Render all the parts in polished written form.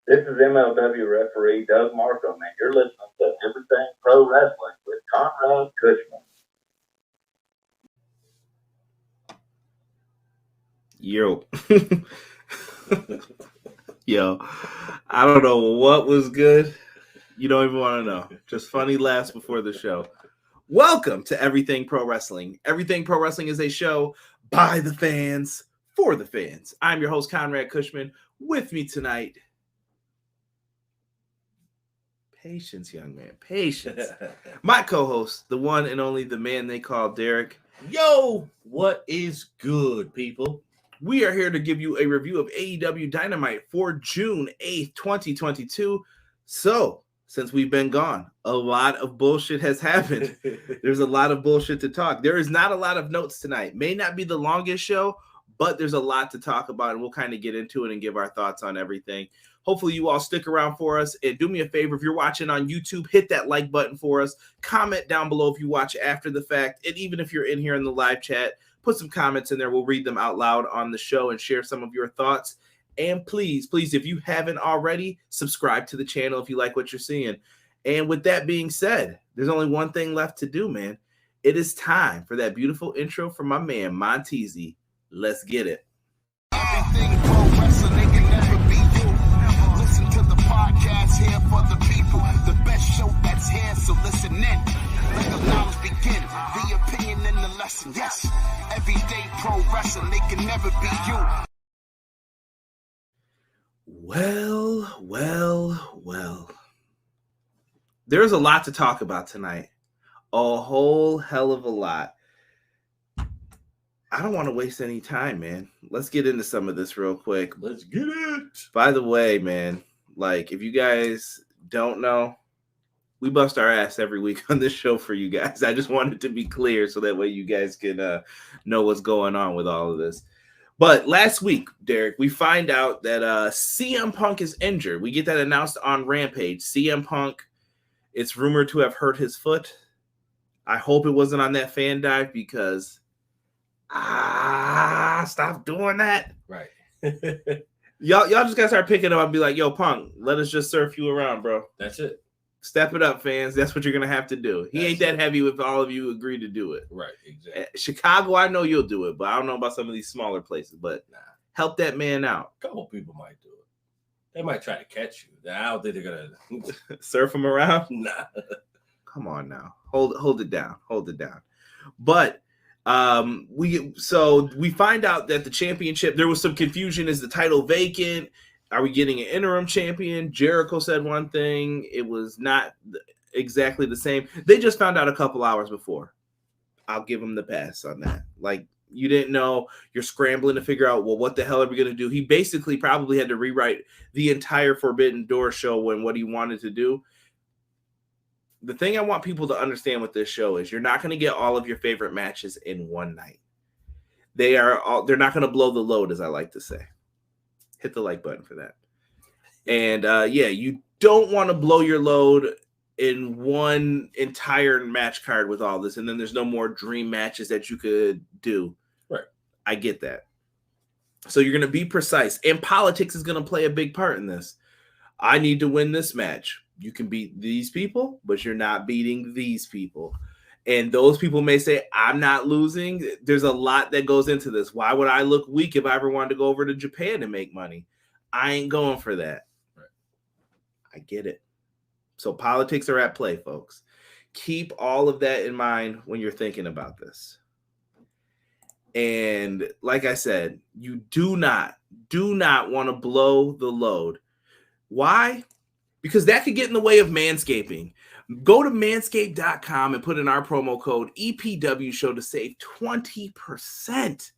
This is MLW referee Doug Markham, and you're listening to Everything Pro Wrestling with Conrad Cushman. Yo. Yo, I don't know what was good. You don't even want to know. Just funny laughs before the show. Welcome to Everything Pro Wrestling. Everything Pro Wrestling is a show by the fans, for the fans. I'm your host, Conrad Cushman. With me tonight, patience, young man, patience. My co-host, the one and only, the man they call Derek. Yo, what is good, people? We are here to give you a review of AEW Dynamite for June 8th, 2022. So, since we've been gone, a lot of bullshit has happened. There's a lot of bullshit to talk. There is not a lot of notes tonight. May not be the longest show, but there's a lot to talk about, and we'll kind of get into it and give our thoughts on everything. Hopefully you all stick around for us, and do me a favor, if you're watching on YouTube, hit that like button for us. Comment down below if you watch after the fact, and even if you're in here in the live chat, put some comments in there. We'll read them out loud on the show and share some of your thoughts. And please, if you haven't already, subscribe to the channel if you like what you're seeing. And with that being said, there's only one thing left to do, man. It is time for that beautiful intro from my man, Montezi. Let's get it. Everything pro wrestling, they can never be you. Listen to the podcast here for the people. The best show that's here, so listen in. Let the knowledge begin. The opinion and the lesson. Yes, everyday pro wrestling, they can never be you. Well. There's a lot to talk about tonight. A whole hell of a lot. I don't want to waste any time, man. Let's get into some of this real quick. Let's get it. By the way, man, like, if you guys don't know, we bust our ass every week on this show for you guys. I just wanted to be clear so that way you guys can know what's going on with all of this. But last week, Derek, we find out that CM Punk is injured. We get that announced on Rampage. CM Punk, it's rumored to have hurt his foot. I hope it wasn't on that fan dive because stop doing that. Right. Y'all just gotta start picking up and be like, yo, Punk, let us just surf you around, bro. That's it. Step it up, fans. That's what you're gonna have to do. He ain't that heavy if all of you agree to do it. Right, exactly. Chicago, I know you'll do it, but I don't know about some of these smaller places. But help that man out. A couple people might do it. They might try to catch you. I don't think they're gonna surf him around. Nah. Come on now. Hold it down. Hold it down. But we find out that the championship, there was some confusion. Is the title vacant? Are we getting an interim champion? Jericho said one thing. It was not exactly the same. They just found out a couple hours before. I'll give him the pass on that. Like, you didn't know. You're scrambling to figure out, well, what the hell are we going to do? He basically probably had to rewrite the entire Forbidden Door show when what he wanted to do. The thing I want people to understand with this show is you're not going to get all of your favorite matches in one night. They're not going to blow the load, as I like to say. Hit the like button for that. And you don't want to blow your load in one entire match card with all this, and then there's no more dream matches that you could do. Right. I get that. So you're going to be precise, and politics is going to play a big part in this. I need to win this match. You can beat these people, but you're not beating these people. And those people may say, I'm not losing. There's a lot that goes into this. Why would I look weak if I ever wanted to go over to Japan and make money? I ain't going for that. Right. I get it. So politics are at play, folks. Keep all of that in mind when you're thinking about this. And like I said, you do not want to blow the load. Why? Because that could get in the way of manscaping. Go to manscaped.com and put in our promo code EPW show to save 20%.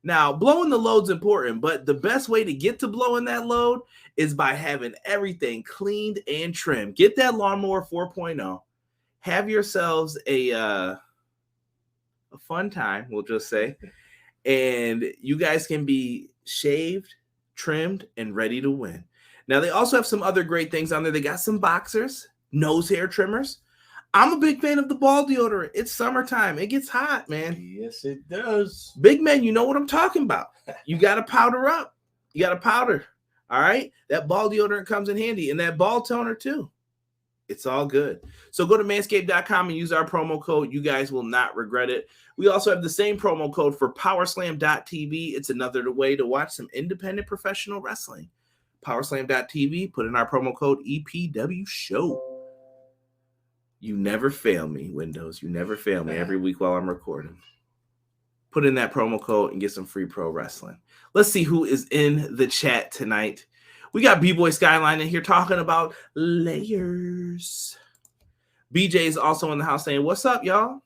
Now, blowing the load's important, but the best way to get to blowing that load is by having everything cleaned and trimmed. Get that lawnmower 4.0. Have yourselves a fun time, we'll just say. And you guys can be shaved, trimmed, and ready to win. Now, they also have some other great things on there. They got some boxers, nose hair trimmers. I'm a big fan of the ball deodorant. It's summertime. It gets hot, man. Yes, it does. Big men, you know what I'm talking about. You got to powder up. You got to powder. All right. That ball deodorant comes in handy, and that ball toner too. It's all good. So go to manscaped.com and use our promo code. You guys will not regret it. We also have the same promo code for powerslam.tv. It's another way to watch some independent professional wrestling. Powerslam.tv. Put in our promo code EPW show. You never fail me, Windows. You never fail me every week while I'm recording. Put in that promo code and get some free pro wrestling. Let's see who is in the chat tonight. We got B-Boy Skyline in here talking about layers. BJ is also in the house saying, what's up, y'all?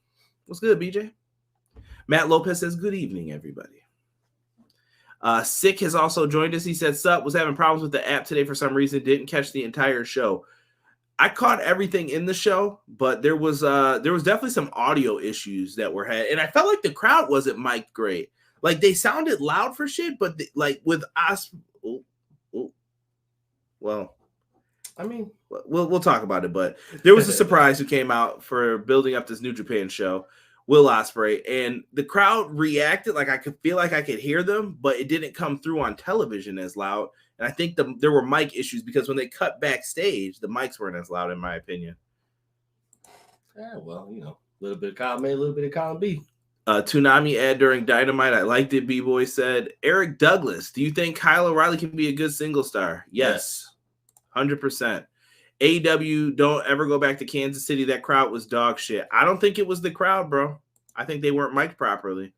What's good, BJ? Matt Lopez says, good evening, everybody. Sick has also joined us. He said, sup, was having problems with the app today for some reason. Didn't catch the entire show. I caught everything in the show, but there was definitely some audio issues that were had. And I felt like the crowd wasn't mic'd great. Like, they sounded loud for shit, but like with us... Well, I mean, we'll talk about it, but there was a surprise who came out for building up this New Japan show, Will Ospreay, and the crowd reacted like I could feel like I could hear them, but it didn't come through on television as loud. And I think there were mic issues because when they cut backstage, the mics weren't as loud, in my opinion. Yeah, well, you know, a little bit of column A, a little bit of column B. Toonami ad during Dynamite. I liked it, B-Boy said. Eric Douglas, do you think Kyle O'Reilly can be a good single star? Yes. 100%. AEW, don't ever go back to Kansas City. That crowd was dog shit. I don't think it was the crowd, bro. I think they weren't mic'd properly.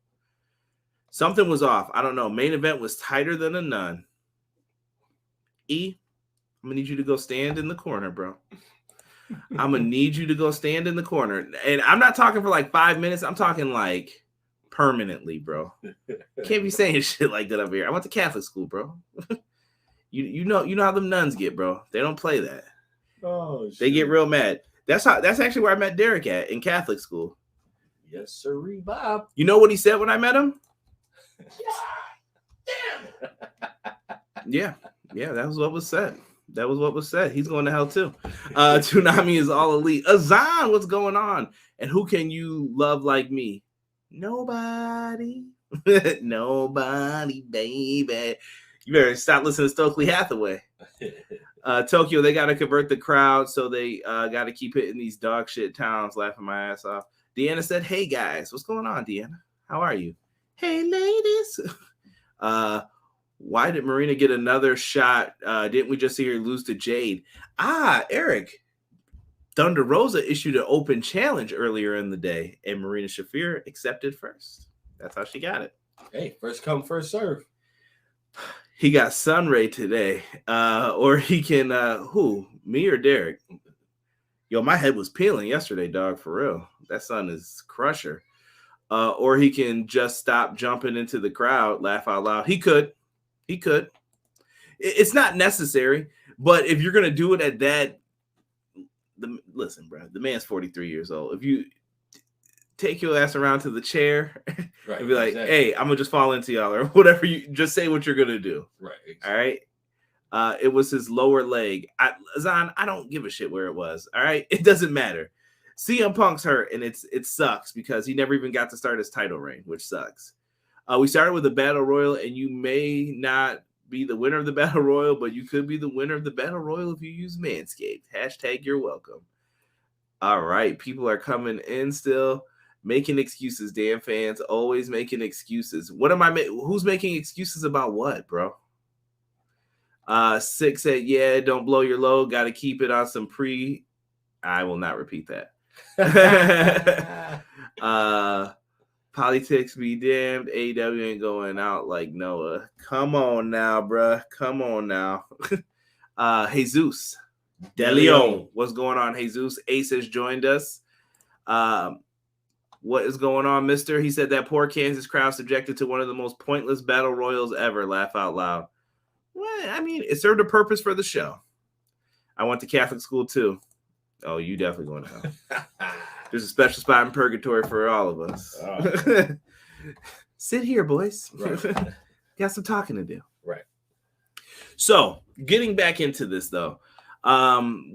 Something was off. I don't know. Main event was tighter than a nun. I'm going to need you to go stand in the corner, bro. I'm going to need you to go stand in the corner. And I'm not talking for like 5 minutes. I'm talking like permanently, bro. Can't be saying shit like that up here. I went to Catholic school, bro. You know how them nuns get, bro. They don't play that. Oh, shit. They get real mad. That's actually where I met Derek at, in Catholic school. Yes, sir, Bob. You know what he said when I met him? Yeah, that was what was said. That was what was said. He's going to hell too. Toonami is all elite. Azan, what's going on? And who can you love like me? Nobody. Nobody, baby. You better stop listening to Stokely Hathaway. Tokyo, they got to convert the crowd, so they got to keep hitting these dog shit towns, laughing my ass off. Deanna said, hey, guys. What's going on, Deanna? How are you? Hey, ladies. Why did Marina get another shot? Didn't we just see her lose to Jade? Eric. Thunder Rosa issued an open challenge earlier in the day, and Marina Shafir accepted first. That's how she got it. Hey, first come, first serve. He got Sunray today. Or he can, who? Me or Derek? Yo, my head was peeling yesterday, dog, for real. That sun is crusher. Or he can just stop jumping into the crowd, laugh out loud. He could. It's not necessary, but if you're going to do it at that, listen, bro, the man's 43 years old. If you take your ass around to the chair right, and be like, exactly. hey, I'm going to just fall into y'all or whatever, you just say what you're going to do. Right. Exactly. All right. It was his lower leg. Zan, I don't give a shit where it was. All right. It doesn't matter. CM Punk's hurt, and it sucks because he never even got to start his title reign, which sucks. We started with a Battle Royal, and you may not be the winner of the Battle Royal, but you could be the winner of the Battle Royal if you use Manscaped. # you're welcome. All right. People are coming in still. Making excuses, damn fans. Always making excuses. What am I who's making excuses about what, bro? 6 said, yeah, don't blow your load. Got to keep it on some I will not repeat that. Politics be damned. AEW ain't going out like Noah. Come on now, bruh. Come on now. Jesus De Leon. What's going on, Jesus? Ace has joined us. What is going on, mister? He said that poor Kansas crowd subjected to one of the most pointless battle royals ever. Laugh out loud. Well, I mean, it served a purpose for the show. I went to Catholic school too. Oh, you definitely going to hell. There's a special spot in purgatory for all of us. Oh. Sit here, boys. Right. Got some talking to do. Right. So, getting back into this, though,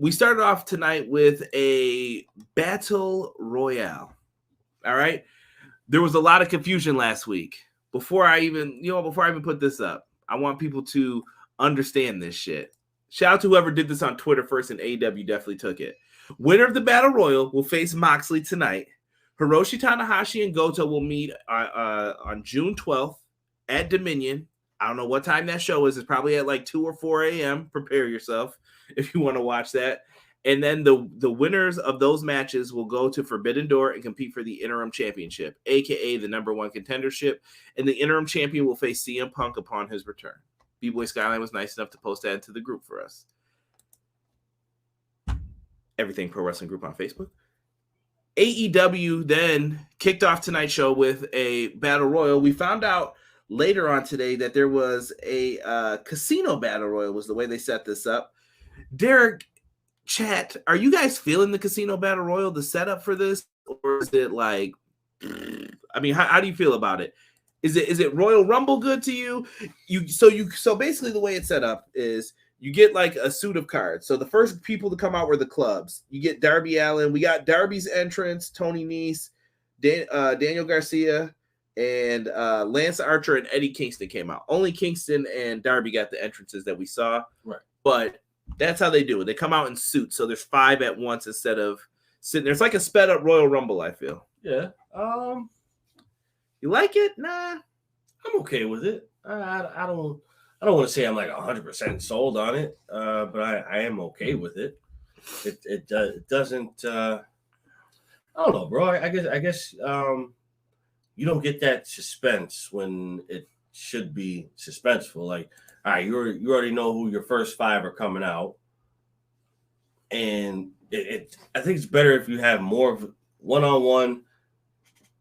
we started off tonight with a Battle Royale. All right? There was a lot of confusion last week. Before I even put this up, I want people to understand this shit. Shout out to whoever did this on Twitter first, and AEW definitely took it. Winner of the Battle Royal will face Moxley tonight. Hiroshi Tanahashi and Goto will meet on June 12th at Dominion. I don't know what time that show is. It's probably at like 2 or 4 a.m. Prepare yourself if you want to watch that. And then the winners of those matches will go to Forbidden Door and compete for the Interim Championship, a.k.a. the #1 contendership. And the Interim Champion will face CM Punk upon his return. B-Boy Skyline was nice enough to post that into the group for us. Everything Pro Wrestling Group on Facebook. AEW then kicked off tonight's show with a Battle Royal. We found out later on today that there was a casino Battle Royal was the way they set this up. Derek, chat, are you guys feeling the casino Battle Royal, the setup for this? Or is it like, I mean, how do you feel about it? Is it Royal Rumble good to you? So basically the way it's set up is you get like a suit of cards. So the first people to come out were the clubs. You get Darby Allin. We got Darby's entrance, Tony Nese, Daniel Garcia, and Lance Archer and Eddie Kingston came out. Only Kingston and Darby got the entrances that we saw. Right. But that's how they do it. They come out in suits. So there's 5 at once instead of sitting there. It's like a sped up Royal Rumble, I feel. Yeah. You like it? Nah. I'm okay with it. I don't want to say I'm like 100% sold on it, but I am okay with it. It doesn't. I don't know, bro. I guess you don't get that suspense when it should be suspenseful. Like, all right, you already know who your first 5 are coming out, and I think it's better if you have more of one-on-one.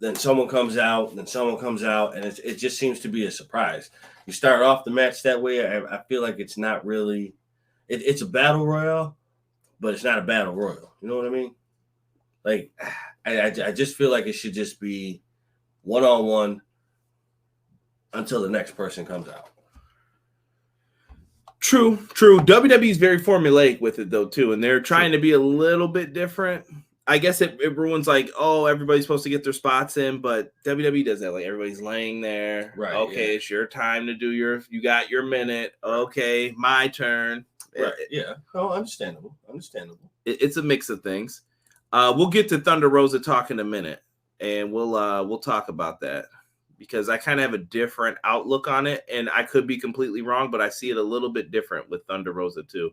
Then someone comes out, and it just seems to be a surprise. You start off the match that way. I feel like it's not really. It's a battle royale, but it's not a battle royal. You know what I mean? Like, I just feel like it should just be one-on-one until the next person comes out. True. WWE is very formulaic with it though too, and they're trying to be a little bit different. I guess it ruins like, oh, everybody's supposed to get their spots in, but WWE does that. Like everybody's laying there. Right. Okay, It's your time to do you got your minute. Okay, my turn. Right. Yeah. Oh, understandable. It's a mix of things. We'll get to Thunder Rosa talk in a minute, and we'll talk about that because I kind of have a different outlook on it, and I could be completely wrong, but I see it a little bit different with Thunder Rosa too.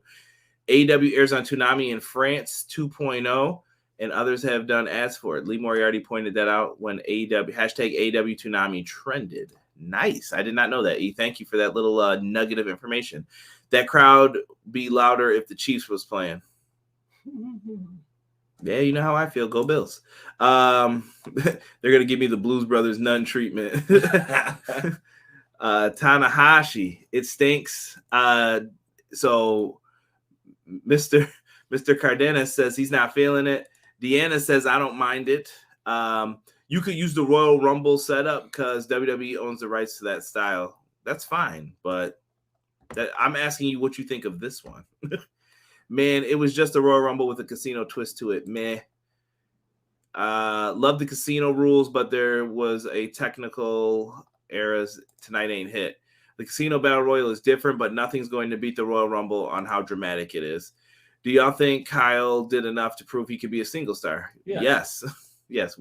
AEW airs on Toonami in France 2.0. And others have done ads for it. Lee Moriarty pointed that out when AEW Toonami trended. Nice. I did not know that. E, thank you for that little nugget of information. That crowd be louder if the Chiefs was playing. Yeah, you know how I feel. Go Bills. They're gonna give me the Blues Brothers nun treatment. Tanahashi. It stinks. So Mr. Cardenas says he's not feeling it. Deanna says, I don't mind it. You could use the Royal Rumble setup because WWE owns the rights to that style. That's fine, but I'm asking you what you think of this one. Man, it was just a Royal Rumble with a casino twist to it. Meh. Love the casino rules, but there was a technical errors. Tonight ain't hit. The Casino Battle Royal is different, but nothing's going to beat the Royal Rumble on how dramatic it is. Do y'all think Kyle did enough to prove he could be a single star? Yeah. Yes. Yes.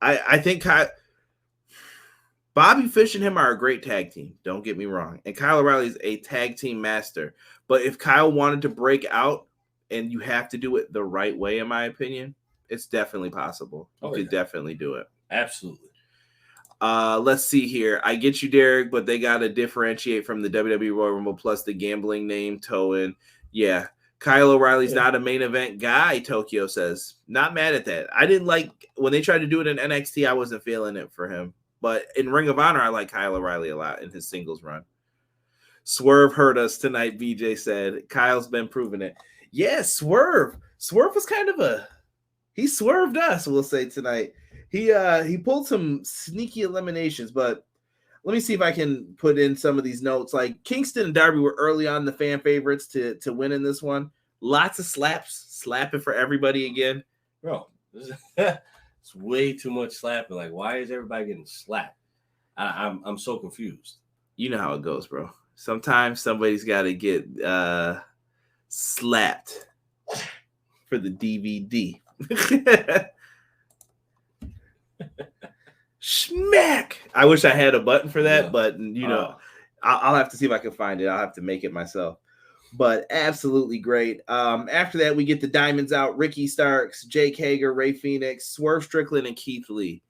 I think Bobby Fish and him are a great tag team. Don't get me wrong. And Kyle O'Reilly is a tag team master. But if Kyle wanted to break out, and you have to do it the right way, in my opinion, it's definitely possible. You could definitely do it. Absolutely. Let's see here. I get you, Derek, but they got to differentiate from the WWE Royal Rumble plus the gambling name Toin. Yeah. Kyle O'Reilly's not a main event guy, Tokyo says. Not mad at that. I didn't like when they tried to do it in NXT, I wasn't feeling it for him. But in Ring of Honor, I like Kyle O'Reilly a lot in his singles run. Swerve hurt us tonight, BJ said. Kyle's been proving it. Yeah, Swerve. Swerve was kind of he swerved us, we'll say tonight. He pulled some sneaky eliminations, but let me see if I can put in some of these notes. Like Kingston and Darby were early on the fan favorites to win in this one. Lots of slapping for everybody again. Bro, it's way too much slapping. Like, why is everybody getting slapped? I'm so confused. You know how it goes, bro. Sometimes somebody's got to get slapped for the DVD. Smack! I wish I had a button for that, but I'll have to see if I can find it. I'll have to make it myself. But absolutely great. After that, we get the Diamonds out. Ricky Starks, Jake Hager, Ray Phoenix, Swerve Strickland, and Keith Lee.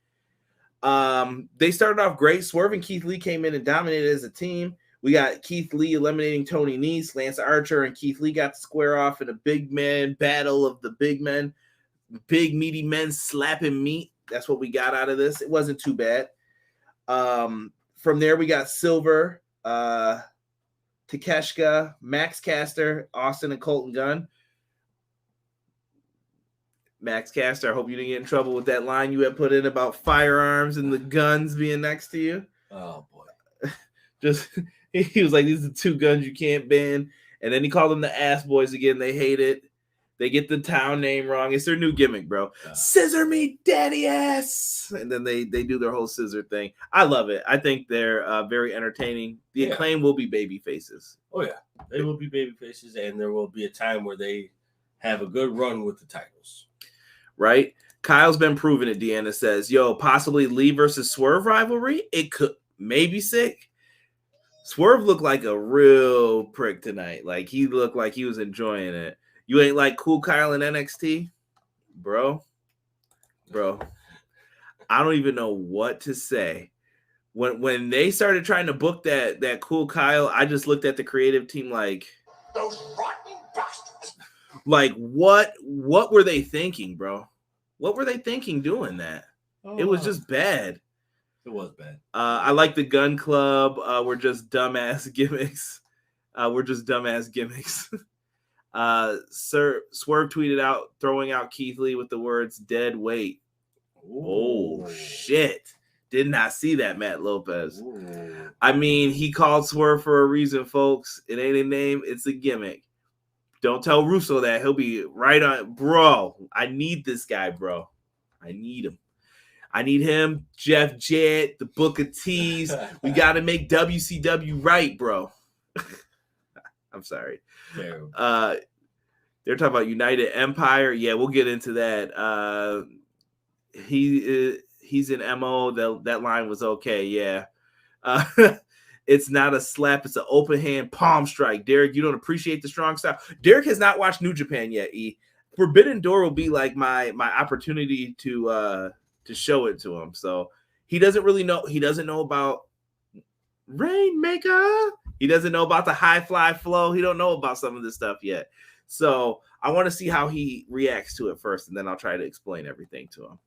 They started off great. Swerve and Keith Lee came in and dominated as a team. We got Keith Lee eliminating Tony Nese. Lance Archer and Keith Lee got to square off in a big man battle of the big men. Big, meaty men slapping meat. That's what we got out of this. It wasn't too bad. From there, we got Silver, Takeshka, Max Caster, Austin, and Colton Gunn. Max Caster, I hope you didn't get in trouble with that line you had put in about firearms and the guns being next to you. Oh, boy. He was like, these are 2 guns you can't ban. And then he called them the ass boys again. They hate it. They get the town name wrong. It's their new gimmick, bro. Scissor me, daddy ass. And then they do their whole scissor thing. I love it. I think they're very entertaining. The Acclaim will be baby faces. Oh, yeah. They will be baby faces, and there will be a time where they have a good run with the titles. Right? Kyle's been proving it, Deanna says. Yo, possibly Lee versus Swerve rivalry? It could. Maybe sick. Swerve looked like a real prick tonight. Like, he looked like he was enjoying it. You ain't like Cool Kyle in NXT? Bro. I don't even know what to say. When they started trying to book that Cool Kyle, I just looked at the creative team like, those rotten bastards. Like, what were they thinking, bro? What were they thinking doing that? It was just bad. It was bad. I like the Gun Club. We're just dumbass gimmicks. Swerve tweeted out, throwing out Keith Lee with the words "dead weight." Ooh. Oh shit! Did not see that, Matt Lopez. Ooh. I mean, he called Swerve for a reason, folks. It ain't a name; it's a gimmick. Don't tell Russo that. He'll be right on, bro. I need this guy, bro. I need him. I need him. Jeff Jett, the Booker T's. We got to make WCW right, bro. I'm sorry. Terrible. They're talking about United Empire. Yeah, we'll get into that. He's in MO. That line was okay. Yeah. It's not a slap. It's an open hand palm strike. Derek, you don't appreciate the strong style. Derek has not watched New Japan yet. Forbidden Door will be like my opportunity to show it to him. So he doesn't really know. He doesn't know about Rainmaker. He doesn't know about the high fly flow. He don't know about some of this stuff yet. So I want to see how he reacts to it first, and then I'll try to explain everything to him.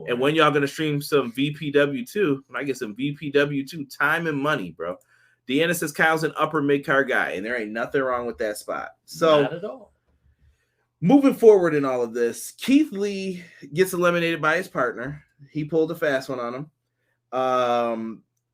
And when y'all gonna stream some VPW2, when I get some VPW2 time and money, bro. Deanna says Kyle's an upper mid-card guy, and there ain't nothing wrong with that spot. So not at all. Moving forward in all of this, Keith Lee gets eliminated by his partner. He pulled a fast one on him.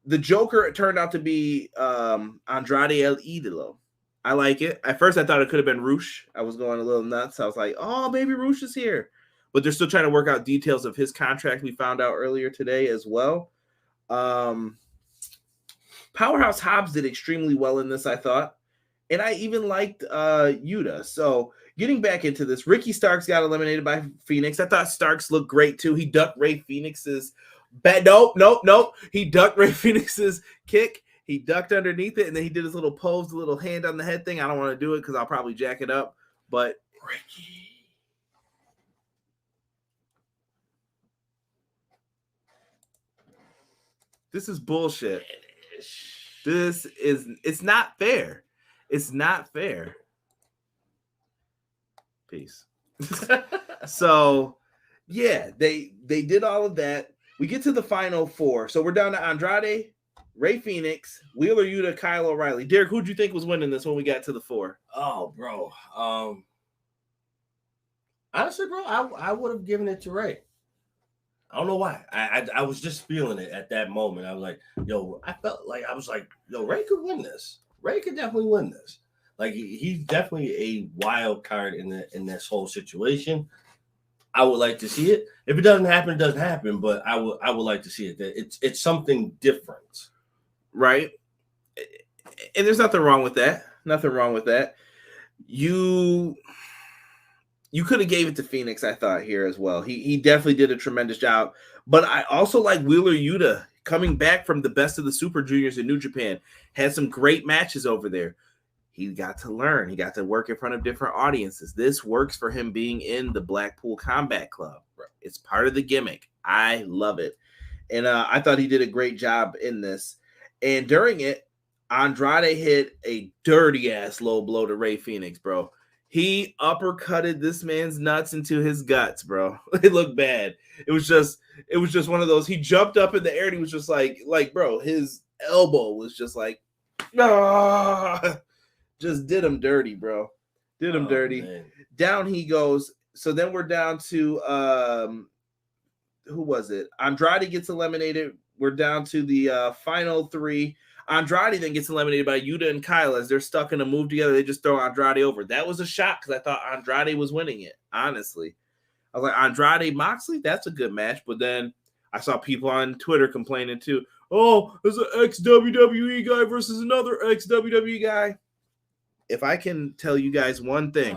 The Joker, it turned out to be Andrade El Idolo. I like it. At first, I thought it could have been Roosh. I was going a little nuts. I was like, oh, maybe Roosh is here. But they're still trying to work out details of his contract we found out earlier today as well. Powerhouse Hobbs did extremely well in this, I thought. And I even liked Yuta. So getting back into this, Ricky Starks got eliminated by Phoenix. I thought Starks looked great, too. He ducked Ray Phoenix's Nope. He ducked Ray Phoenix's kick. He ducked underneath it, and then he did his little pose, the little hand on the head thing. I don't want to do it because I'll probably jack it up. But Ricky. This is bullshit. It's not fair. It's not fair. Peace. So, yeah, they did all of that. We get to the final 4. So we're down to Andrade, Ray Phoenix, Wheeler Yuta, Kyle O'Reilly. Derek, who'd you think was winning this when we got to the 4? Oh, bro. Honestly, bro, I would have given it to Ray. I don't know why. I was just feeling it at that moment. I was like, yo, Ray could win this. Ray could definitely win this. Like, he's definitely a wild card in this whole situation. I would like to see it. If it doesn't happen, it doesn't happen. But I would like to see it. That it's something different, right? And there's nothing wrong with that. Nothing wrong with that. You could have gave it to Phoenix, I thought, here as well. He definitely did a tremendous job. But I also like Wheeler Yuta coming back from the best of the Super Juniors in New Japan. Had some great matches over there. He got to learn. He got to work in front of different audiences. This works for him being in the Blackpool Combat Club. It's part of the gimmick. I love it. And I thought he did a great job in this. And during it, Andrade hit a dirty-ass low blow to Rey Fenix, bro. He uppercutted this man's nuts into his guts, bro. It looked bad. It was just one of those. He jumped up in the air and he was just like, bro, his elbow was just like, ah. Just did him dirty, bro. Did him dirty. Man. Down he goes. So then we're down to who was it? Andrade gets eliminated. We're down to the final three. Andrade then gets eliminated by Yuta and Kyle as they're stuck in a move together. They just throw Andrade over. That was a shock because I thought Andrade was winning it, honestly. I was like, Andrade Moxley, that's a good match. But then I saw people on Twitter complaining too. Oh, there's an ex-WWE guy versus another ex-WWE guy. If I can tell you guys one thing,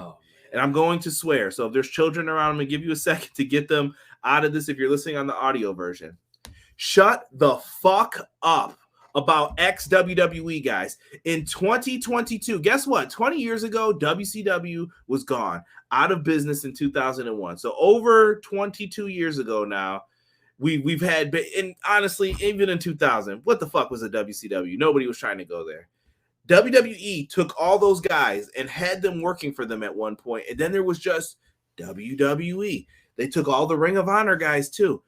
and I'm going to swear, so if there's children around, I'm going to give you a second to get them out of this if you're listening on the audio version. Shut the fuck up about ex-WWE guys. In 2022, guess what? 20 years ago, WCW was gone, out of business in 2001. So over 22 years ago now, we've had, and honestly, even in 2000, what the fuck was a WCW? Nobody was trying to go there. WWE took all those guys and had them working for them at one point, and then there was just WWE. They took all the Ring of Honor guys too.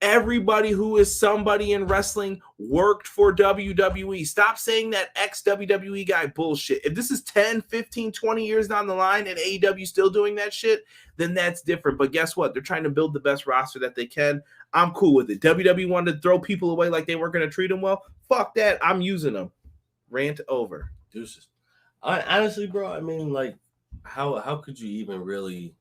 Everybody who is somebody in wrestling worked for WWE. Stop saying that ex-WWE guy bullshit. If this is 10, 15, 20 years down the line and AEW still doing that shit, then that's different. But guess what? They're trying to build the best roster that they can. I'm cool with it. WWE wanted to throw people away like they weren't going to treat them well. Fuck that. I'm using them. Rant over. Deuces. Honestly, bro, I mean, like, how could you even really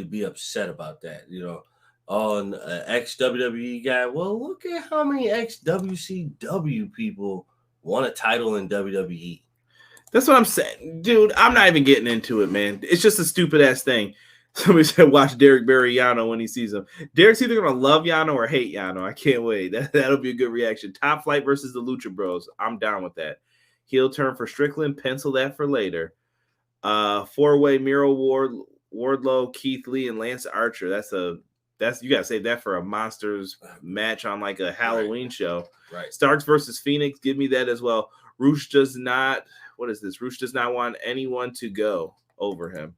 be upset about that? You know, on an ex-WWE guy. Well, look at how many ex-WCW people won a title in WWE. That's what I'm saying. Dude, I'm not even getting into it, man. It's just a stupid ass thing. Somebody said, watch Derek bury Yano when he sees him. Derek's either going to love Yano or hate Yano. I can't wait. That'll be a good reaction. Top Flight versus the Lucha Bros. I'm down with that. Heel turn for Strickland. Pencil that for later. Four-way Miro Wardlow, Keith Lee, and Lance Archer. That's you got to save that for a Monsters match on like a Halloween show. Right. Starks versus Phoenix. Give me that as well. Roosh does not want anyone to go over him.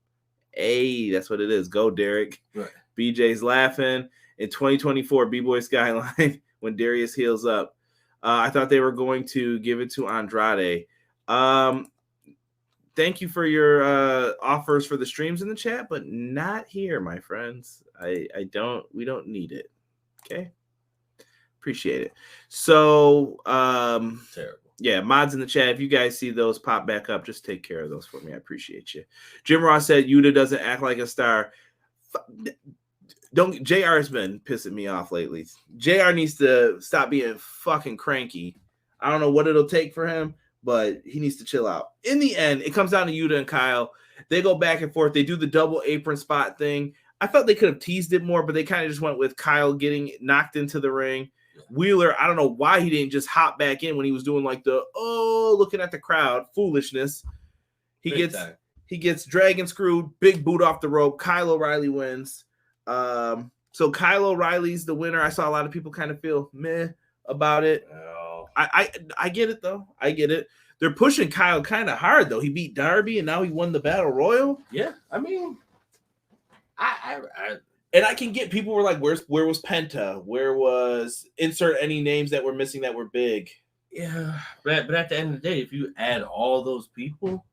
Hey, that's what it is. Go, Derek. Right. BJ's laughing. In 2024, B-Boy Skyline, when Darius heals up. I thought they were going to give it to Andrade. Thank you for your offers for the streams in the chat, but not here, my friends. We don't need it. Okay? Appreciate it. So, terrible. Yeah, mods in the chat. If you guys see those pop back up, just take care of those for me. I appreciate you. Jim Ross said Yuta doesn't act like a star. JR has been pissing me off lately. JR needs to stop being fucking cranky. I don't know what it'll take for him, but he needs to chill out. In the end, it comes down to Yuta and Kyle. They go back and forth. They do the double apron spot thing. I felt they could have teased it more, but they kind of just went with Kyle getting knocked into the ring. Wheeler, I don't know why he didn't just hop back in when he was doing like the looking at the crowd foolishness. He gets dragon screwed, big boot off the rope. Kyle O'Reilly wins. So Kyle O'Reilly's the winner. I saw a lot of people kind of feel meh about it. Oh. I get it though. I get it. They're pushing Kyle kind of hard though. He beat Darby and now he won the Battle Royal. Yeah, I mean, And I can get people were like, where was Penta? Where was insert any names that were missing that were big? Yeah, but at the end of the day, if you add all those people,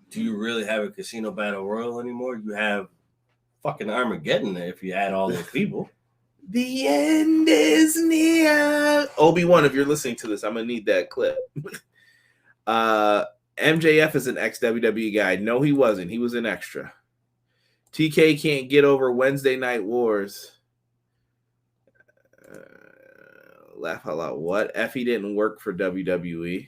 do you really have a Casino Battle Royal anymore? You have fucking Armageddon if you add all those people. The end is near. Obi-Wan, if you're listening to this, I'm gonna need that clip. MJF is an ex-WWE guy. No, he wasn't. He was an extra. TK can't get over Wednesday Night Wars. Laugh out loud. What? Effie didn't work for WWE.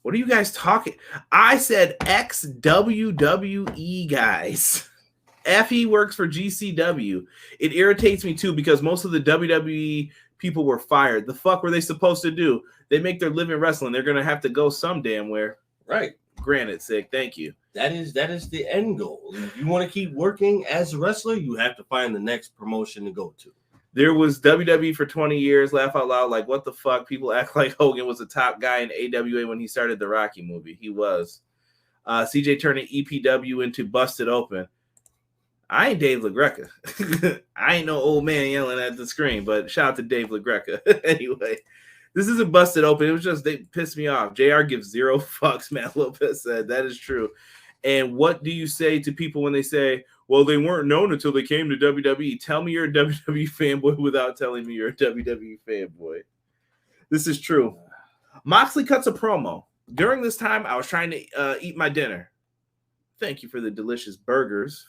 What are you guys talking? I said ex-WWE guys. Effie works for GCW. It irritates me too because most of the WWE people were fired. The fuck were they supposed to do? They make their living wrestling. They're gonna have to go some damn where. Right. Granted, sick. Thank you. That is the end goal. If you want to keep working as a wrestler, you have to find the next promotion to go to. There was WWE for 20 years. Laugh out loud. Like, what the fuck? People act like Hogan was the top guy in AWA when he started the Rocky movie. He was. CJ turning EPW into Busted Open. I ain't Dave LaGreca. I ain't no old man yelling at the screen, but shout out to Dave LaGreca. Anyway, this isn't Busted Open. It was just they pissed me off. JR gives 0 fucks, Matt Lopez said. That is true. And what do you say to people when they say, well, they weren't known until they came to WWE? Tell me you're a WWE fanboy without telling me you're a WWE fanboy. This is true. Moxley cuts a promo. During this time, I was trying to eat my dinner. Thank you for the delicious burgers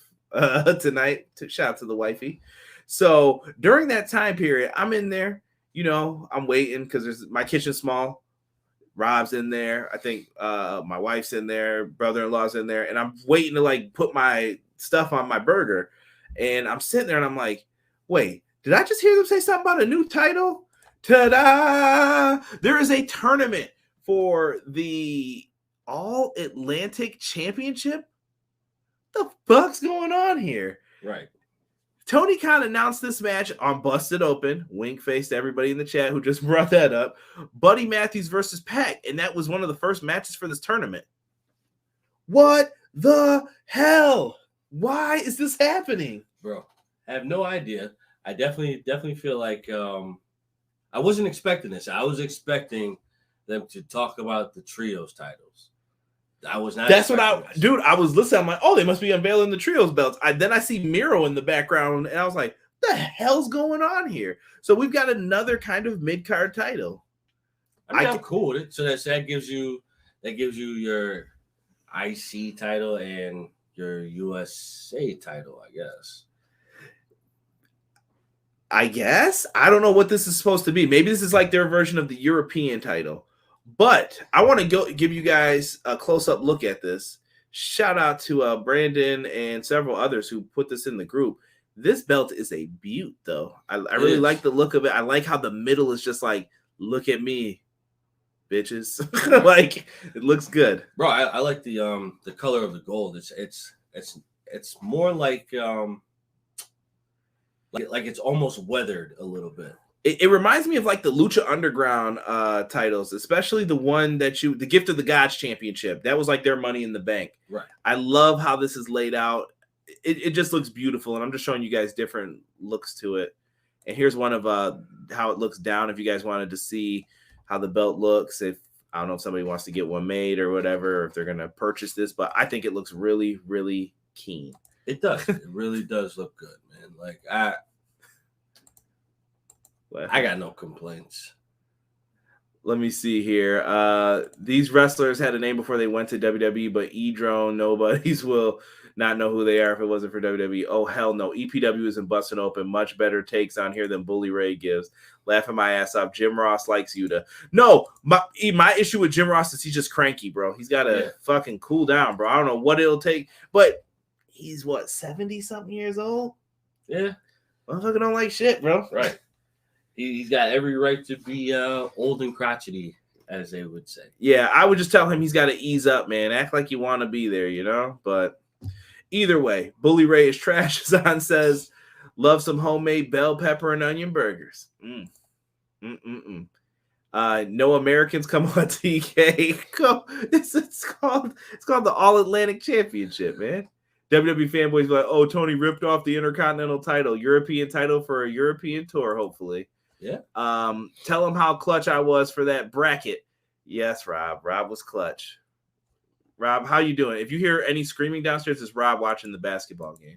tonight. Shout out to the wifey. So during that time period, I'm in there. You know, I'm waiting because my kitchen's small. Rob's in there. I think my wife's in there. Brother-in-law's in there. And I'm waiting to like put my stuff on my burger. And I'm sitting there and I'm like, wait, did I just hear them say something about a new title? Ta-da! There is a tournament for the All-Atlantic Championship. What the fuck's going on here? Right. Tony Khan announced this match on Busted Open. Wink face to everybody in the chat who just brought that up. Buddy Matthews versus Pac, and that was one of the first matches for this tournament. What the hell? Why is this happening? Bro, I have no idea. I definitely feel like I wasn't expecting this. I was expecting them to talk about the trios titles. I was not. That's what I was listening. I'm like, oh, they must be unveiling the trios belts. Then I see Miro in the background, and I was like, the hell's going on here? So we've got another kind of mid-card title. I mean, I'm cool with it. So that gives you your IC title and your USA title, I guess. I don't know what this is supposed to be. Maybe this is like their version of the European title. But I want to give you guys a close-up look at this. Shout out to Brandon and several others who put this in the group. This belt is a beaut, though. I really like the look of it. I like how the middle is just like, look at me, bitches. Like, it looks good. Bro, I like the color of the gold. It's more like it's almost weathered a little bit. It reminds me of like the Lucha Underground titles, especially the one the Gift of the Gods Championship. That was like their Money in the Bank. Right. I love how this is laid out. It just looks beautiful, and I'm just showing you guys different looks to it. And here's one of how it looks down if you guys wanted to see how the belt looks. If I don't know if somebody wants to get one made or whatever, or if they're going to purchase this, but I think it looks really, really keen. It does. It really does look good, man. Like I got no complaints. Let me see here. These wrestlers had a name before they went to WWE, but E-Drone, nobodies will not know who they are if it wasn't for WWE. Oh, hell no. EPW isn't busting open. Much better takes on here than Bully Ray gives. Laughing my ass off. Jim Ross likes Yuta. No, my issue with Jim Ross is he's just cranky, bro. He's got to fucking cool down, bro. I don't know what it'll take, but he's, 70-something years old? Yeah. Motherfucker don't like shit, bro. Right. He's got every right to be old and crotchety, as they would say. Yeah, I would just tell him he's got to ease up, man. Act like you want to be there, you know? But either way, Bully Ray is trash. Zahn says, love some homemade bell pepper and onion burgers. No Americans come on TK. It's called the All-Atlantic Championship, man. WWE fanboys be like, oh, Tony ripped off the Intercontinental title, European title for a European tour, hopefully. Yeah. Tell him how clutch I was for that bracket. Yes, Rob. Rob was clutch. Rob, how you doing? If you hear any screaming downstairs, it's Rob watching the basketball game.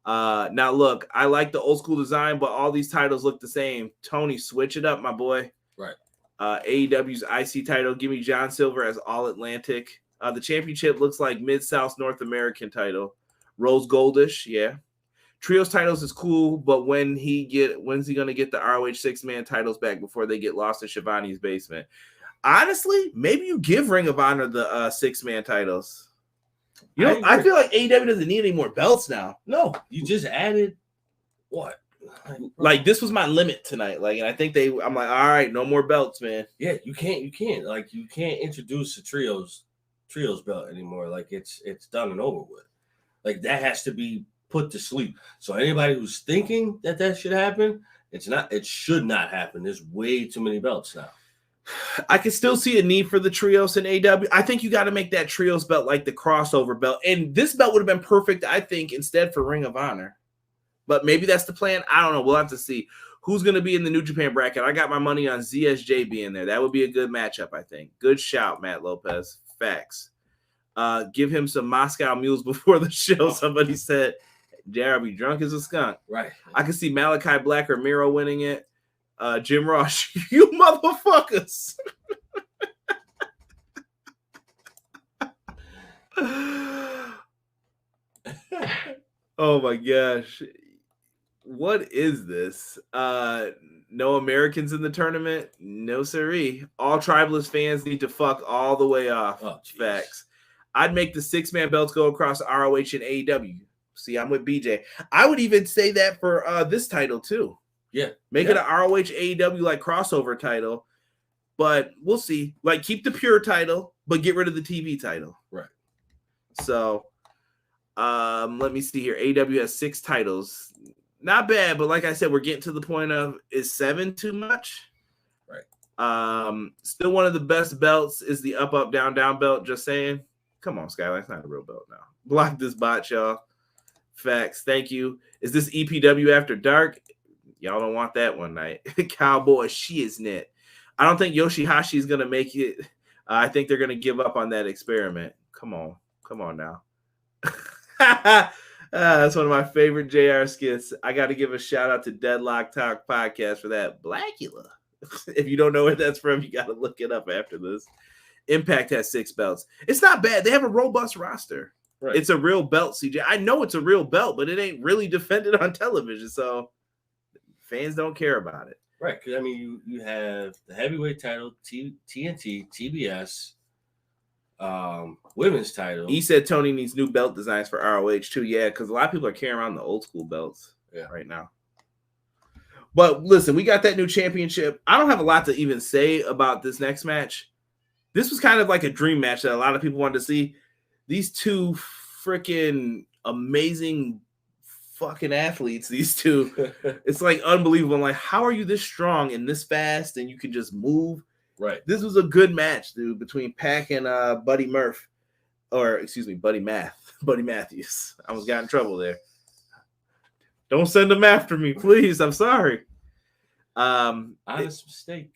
Now, look, I like the old school design, but all these titles look the same. Tony, switch it up, my boy. Right. AEW's IC title, give me John Silver as All-Atlantic. The championship looks like Mid-South North American title. Rose Goldish, yeah. Trios titles is cool, but when's he gonna get the ROH 6-man titles back before they get lost in Shivani's basement? Honestly, maybe you give Ring of Honor the 6-man titles. You know, I feel like AEW doesn't need any more belts now. No, you just added what? Like this was my limit tonight. Like, and I think I'm like, all right, no more belts, man. Yeah, you can't introduce a trios belt anymore. Like it's done and over with. Like that has to be put to sleep. So anybody who's thinking that should happen, it should not happen. There's way too many belts now. I can still see a need for the trios in AEW. I think you got to make that trios belt like the crossover belt. And this belt would have been perfect, I think, instead for Ring of Honor. But maybe that's the plan. I don't know. We'll have to see who's going to be in the New Japan bracket. I got my money on ZSJ being there. That would be a good matchup, I think. Good shout, Matt Lopez. Facts. Give him some Moscow mules before the show. Somebody said, JRB drunk as a skunk. Right. I can see Malachi Black or Miro winning it. Jim Ross, you motherfuckers. Oh my gosh. What is this? No Americans in the tournament? No siree. All Tribalist fans need to fuck all the way off. Oh, facts. I'd make the 6-man belts go across ROH and AEW. See, I'm with BJ. I would even say that for this title too. Yeah. Make it an ROH AEW like crossover title. But we'll see. Like keep the pure title, but get rid of the TV title. Right. So let me see here. AEW has 6 titles. Not bad, but like I said, we're getting to the point of is 7 too much? Right. Still one of the best belts is the up, down, down belt. Just saying. Come on, Skylar. That's not a real belt now. Block this bot, y'all. Facts. Thank you. Is this EPW After Dark? Y'all don't want that one night. Cowboy Shiznit. I don't think Yoshihashi is going to make it. I think they're going to give up on that experiment. Come on now. That's one of my favorite JR skits. I got to give a shout out to Deadlock Talk Podcast for that. Blackula. If you don't know where that's from, you got to look it up after this. Impact has 6 belts. It's not bad. They have a robust roster. Right. It's a real belt, CJ. I know it's a real belt, but it ain't really defended on television, so fans don't care about it. Right, because, I mean, you have the heavyweight title, TNT, TBS, women's title. He said Tony needs new belt designs for ROH, too. Yeah, because a lot of people are carrying around the old school belts right now. But listen, we got that new championship. I don't have a lot to even say about this next match. This was kind of like a dream match that a lot of people wanted to see. These two freaking amazing fucking athletes, these two. It's like unbelievable. I'm like, how are you this strong and this fast and you can just move? Right. This was a good match, dude, between Pac and Buddy Murph. Or, excuse me, Buddy Matthews. I almost got in trouble there. Don't send them after me, please. I'm sorry. Honest mistake.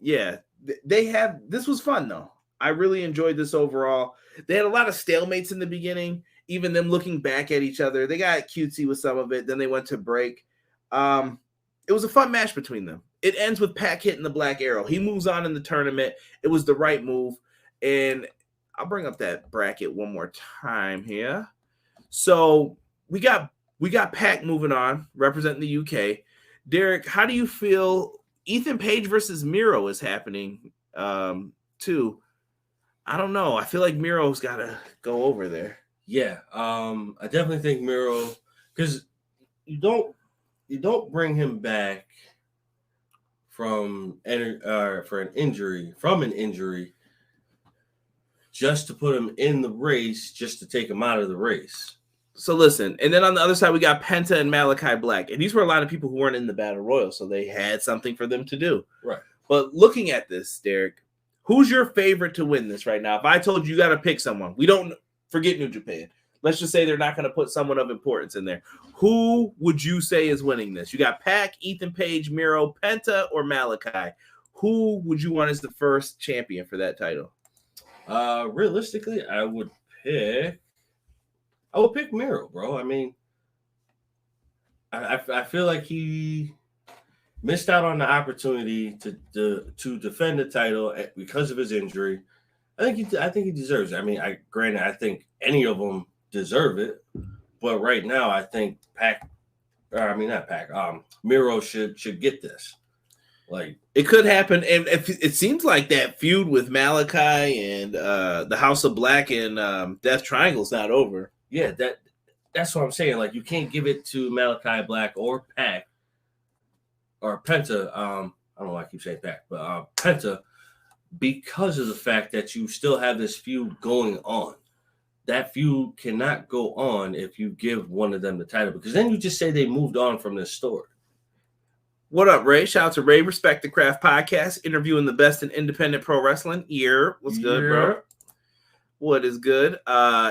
Yeah. This was fun, though. I really enjoyed this overall. They had a lot of stalemates in the beginning, even them looking back at each other. They got cutesy with some of it. Then they went to break. It was a fun match between them. It ends with Pac hitting the Black Arrow. He moves on in the tournament. It was the right move. And I'll bring up that bracket one more time here. So we got Pac moving on, representing the UK. Derek, how do you feel? Ethan Page versus Miro is happening too. I don't know. I feel like Miro's got to go over there. Yeah, I definitely think Miro, because you don't bring him back from an injury just to put him in the race, just to take him out of the race. So listen, and then on the other side, we got Penta and Malachi Black. And these were a lot of people who weren't in the Battle Royal, so they had something for them to do. Right. But looking at this, Derek, who's your favorite to win this right now? If I told you got to pick someone, we don't forget New Japan. Let's just say they're not going to put someone of importance in there. Who would you say is winning this? You got Pac, Ethan Page, Miro, Penta, or Malachi. Who would you want as the first champion for that title? Realistically, I would pick Miro, bro. I mean, I feel like he missed out on the opportunity to defend the title because of his injury. I think he deserves it. I mean, I think any of them deserve it, but right now I think Pac not Pac. Miro should get this. Like, it could happen, and it seems like that feud with Malachi and the House of Black and Death Triangle's not over. Yeah, that's what I'm saying. Like, you can't give it to Malachi Black or Pac or Penta. I don't know why I keep saying Pac, but Penta, because of the fact that you still have this feud going on. That feud cannot go on if you give one of them the title, because then you just say they moved on from this story. What up, Ray? Shout out to Ray, Respect the Craft podcast, interviewing the best in independent pro wrestling. What's good, bro? What is good?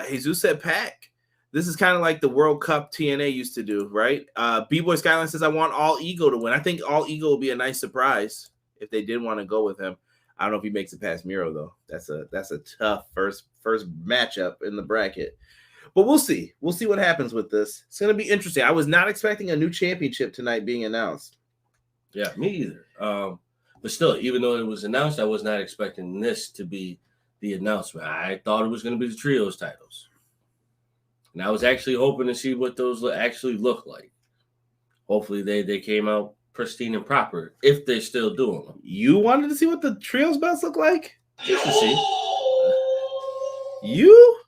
Jesus said Pac. This is kind of like the World Cup TNA used to do, right? B-Boy Skyline says, I want All Ego to win. I think All Ego will be a nice surprise if they did want to go with him. I don't know if he makes it past Miro, though. That's a tough first matchup in the bracket. But we'll see. We'll see what happens with this. It's going to be interesting. I was not expecting a new championship tonight being announced. Yeah, me either. But still, even though it was announced, I was not expecting this to be the announcement. I thought it was going to be the trios titles. And I was actually hoping to see what those actually look like. Hopefully they came out pristine and proper, if they're still doing them. You wanted to see what the trios belts look like? Just to see. You?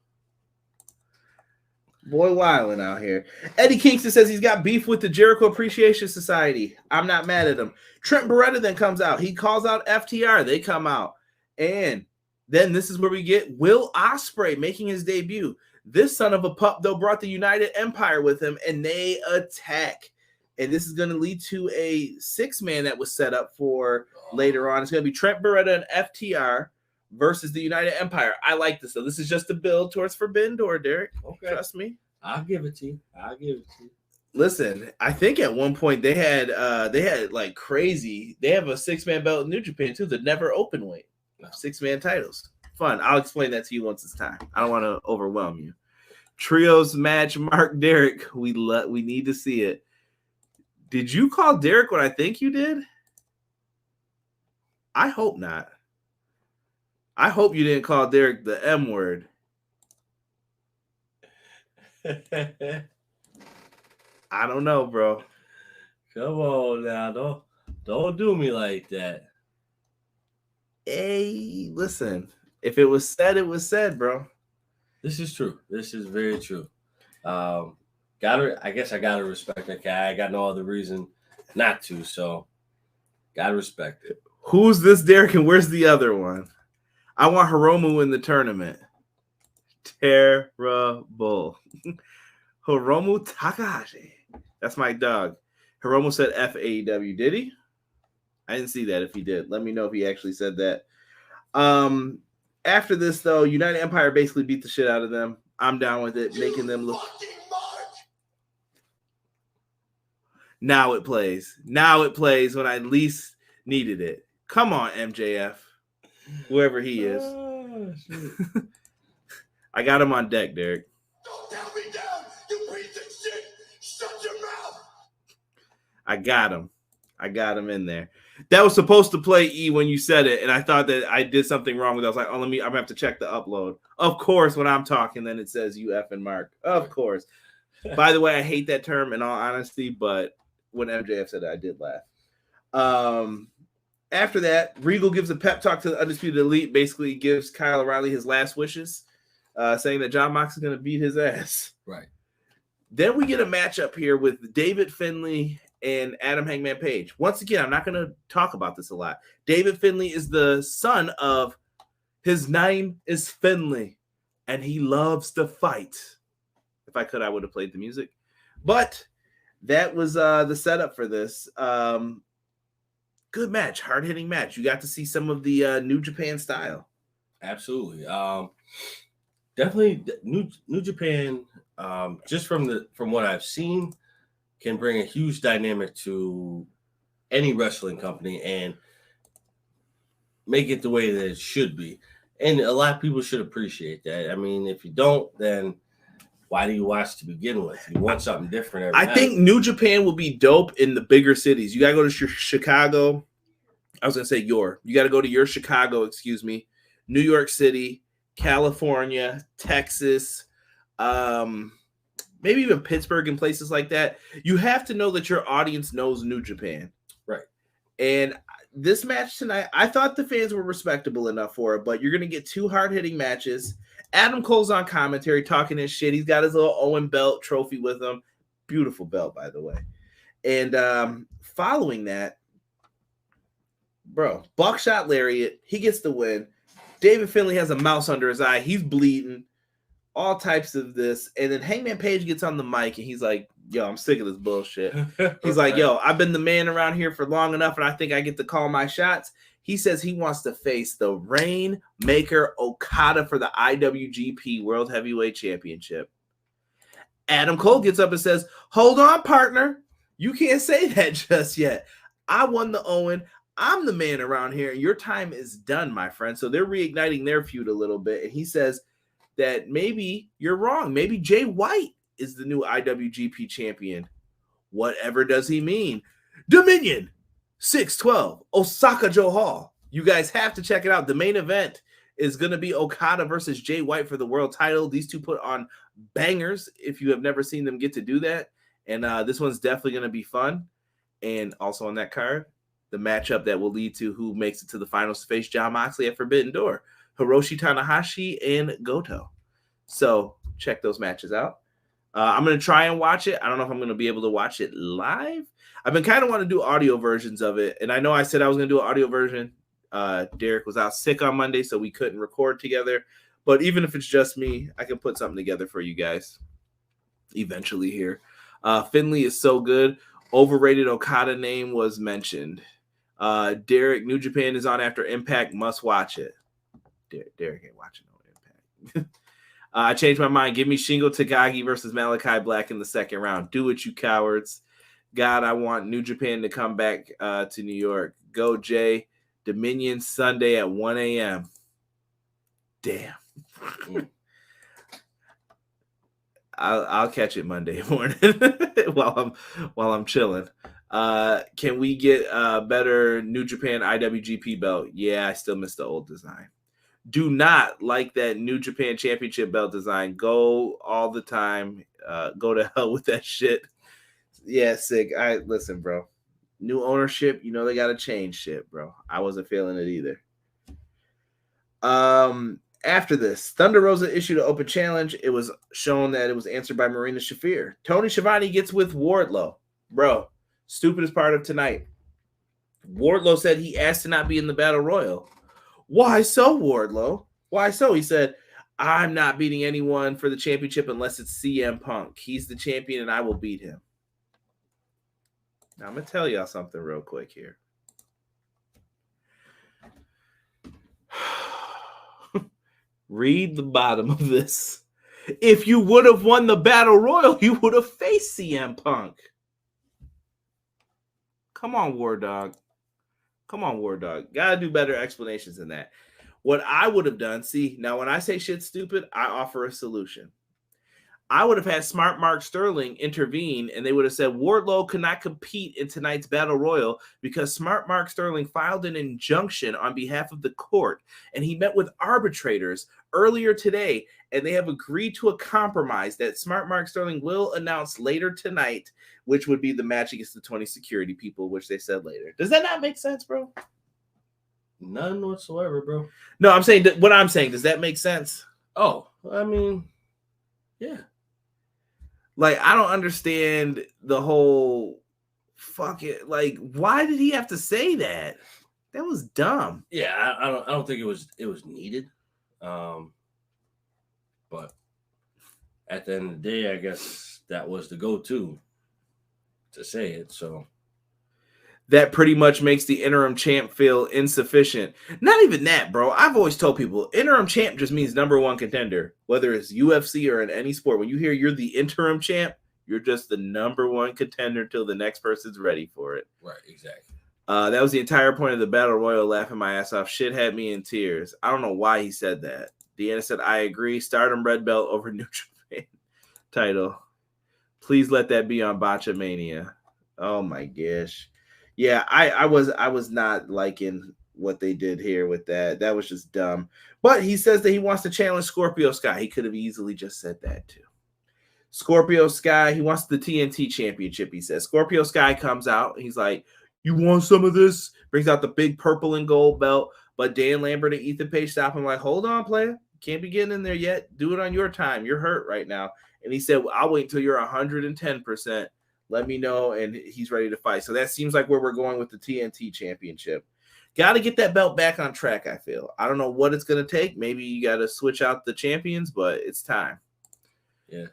Boy wilding out here. Eddie Kingston says he's got beef with the Jericho Appreciation Society. I'm not mad at him. Trent Beretta then comes out. He calls out FTR. They come out. And then this is where we get Will Ospreay making his debut. This son of a pup, though, brought the United Empire with him, and they attack. And this is going to lead to a 6-man that was set up for later on. It's going to be Trent Beretta and FTR versus the United Empire. I like this, though. This is just a build towards Forbidden Door, Derek. Okay. Trust me. I'll give it to you. Listen, I think at one point they had like crazy. They have a 6-man belt in New Japan, too, the never open weight. 6-man titles. Fun. I'll explain that to you once it's time. I don't want to overwhelm you. Trios match, Mark Derek. We need to see it. Did you call Derek what I think you did? I hope not. I hope you didn't call Derek the M word. I don't know, bro. Come on now. Don't do me like that. Hey, listen. If it was said, it was said, bro. This is true. This is very true. I guess I gotta respect that guy. I got no other reason not to, so gotta respect it. Who's this Derek and where's the other one? I want Hiromu in the tournament. Terrible. Hiromu Takahashi. That's my dog. Hiromu said F AEW. Did he? I didn't see that. If he did, let me know if he actually said that. After this, though, United Empire basically beat the shit out of them. I'm down with it, making them look. Now it plays. Now it plays when I least needed it. Come on, MJF. Whoever he is. Oh, I got him on deck, Derek. Don't tell me down, you piece of shit. Shut your mouth. I got him in there. That was supposed to play E when you said it, and I thought that I did something wrong with it. I was like, I'm going to have to check the upload. Of course, when I'm talking, then it says you F and Mark. Of course. By the way, I hate that term in all honesty, but when MJF said it, I did laugh. After that, Regal gives a pep talk to the Undisputed Elite, basically gives Kyle O'Reilly his last wishes, saying that Jon Moxley is going to beat his ass. Right. Then we get a matchup here with David Finlay and Adam Hangman Page. Once again, I'm not going to talk about this a lot. David Finlay is the son of, his name is Finlay, and he loves to fight. If I could, I would have played the music. But that was the setup for this. Good match, hard-hitting match. You got to see some of the New Japan style. Absolutely. Definitely New Japan, just from what I've seen, can bring a huge dynamic to any wrestling company and make it the way that it should be. And a lot of people should appreciate that. I mean, if you don't, then why do you watch to begin with? You want something different every night. think New Japan will be dope in the bigger cities. You got to go to Chicago. I was going to say you got to go to your Chicago, New York City, California, Texas, maybe even Pittsburgh and places like that, you have to know that your audience knows New Japan. Right. And this match tonight, I thought the fans were respectable enough for it, but you're going to get 2 hard-hitting matches. Adam Cole's on commentary talking his shit. He's got his little Owen belt trophy with him. Beautiful belt, by the way. And following that, bro, buckshot lariat. He gets the win. David Finlay has a mouse under his eye. He's bleeding. All types of this. And then Hangman Page gets on the mic and he's like, yo, I'm sick of this bullshit. He's like, yo, I've been the man around here for long enough and I think I get to call my shots. He says he wants to face the Rainmaker Okada for the IWGP World Heavyweight Championship. Adam Cole gets up and says, hold on, partner. You can't say that just yet. I won the Owen. I'm the man around here, and your time is done, my friend. So they're reigniting their feud a little bit. And he says that maybe you're wrong. Maybe Jay White is the new IWGP champion. Whatever does he mean? Dominion 612, Osaka-jo Hall. You guys have to check it out. The main event is going to be Okada versus Jay White for the world title. These two put on bangers if you have never seen them get to do that. And this one's definitely going to be fun. And also on that card, the matchup that will lead to who makes it to the finals to face Jon Moxley at Forbidden Door. Hiroshi Tanahashi and Goto. So check those matches out. I'm going to try and watch it. I don't know if I'm going to be able to watch it live. I've been kind of want to do audio versions of it. And I know I said I was going to do an audio version. Derek was out sick on Monday, so we couldn't record together. But even if it's just me, I can put something together for you guys eventually here. Finlay is so good. Overrated Okada name was mentioned. Derek, New Japan is on after Impact. Must watch it. Derek ain't watching no Impact. I changed my mind. Give me Shingo Takagi versus Malachi Black in the second round. Do it, you cowards. God, I want New Japan to come back to New York. Go, Jay. Dominion Sunday at 1 a.m. Damn. I'll catch it Monday morning while I'm chilling. Can we get a better New Japan IWGP belt? Yeah, I still miss the old design. Do not like that New Japan Championship belt design. Go all the time. Go to hell with that shit. Yeah, sick. Listen, bro. New ownership, they got to change shit, bro. I wasn't feeling it either. After this, Thunder Rosa issued an open challenge. It was shown that it was answered by Marina Shafir. Tony Schiavone gets with Wardlow. Bro, stupidest part of tonight. Wardlow said he asked to not be in the Battle Royal. Why so, Wardlow? Why so? He said, I'm not beating anyone for the championship unless it's CM Punk. He's the champion and I will beat him. Now, I'm going to tell y'all something real quick here. Read the bottom of this. If you would have won the Battle Royal, you would have faced CM Punk. Come on, War Dog. Gotta do better explanations than that. What I would have done, see, now when I say shit's stupid, I offer a solution. I would have had Smart Mark Sterling intervene, and they would have said Wardlow could not compete in tonight's Battle Royal because Smart Mark Sterling filed an injunction on behalf of the court, and he met with arbitrators earlier today, and they have agreed to a compromise that Smart Mark Sterling will announce later tonight, which would be the match against the 20 security people, which they said later. Does that not make sense, bro? None whatsoever, bro. No, I'm saying what I'm saying. Does that make sense? Oh, I mean, yeah. Like, I don't understand the whole fuck it. Like, why did he have to say that? That was dumb. Yeah, I don't think it was needed. But at the end of the day, I guess that was the go-to to say it. So that pretty much makes the interim champ feel insufficient. Not even that, bro. I've always told people interim champ just means number one contender, whether it's UFC or in any sport. When you hear you're the interim champ, you're just the number one contender till the next person's ready for it. Right, exactly. That was the entire point of the Battle Royal, laughing my ass off. Shit had me in tears. I don't know why he said that. Deanna said, I agree. Stardom red belt over New Japan title. Please let that be on Botchamania. Oh my gosh. Yeah, I was not liking what they did here with that. That was just dumb. But he says that he wants to challenge Scorpio Sky. He could have easily just said that too. Scorpio Sky, he wants the TNT Championship, he says. Scorpio Sky comes out. He's like, you want some of this? Brings out the big purple and gold belt. But Dan Lambert and Ethan Page stop him like, hold on, player. Can't be getting in there yet. Do it on your time. You're hurt right now. And he said, well, I'll wait until you're 110%. Let me know. And he's ready to fight. So that seems like where we're going with the TNT Championship. Got to get that belt back on track, I feel. I don't know what it's going to take. Maybe you got to switch out the champions, but it's time. Yeah.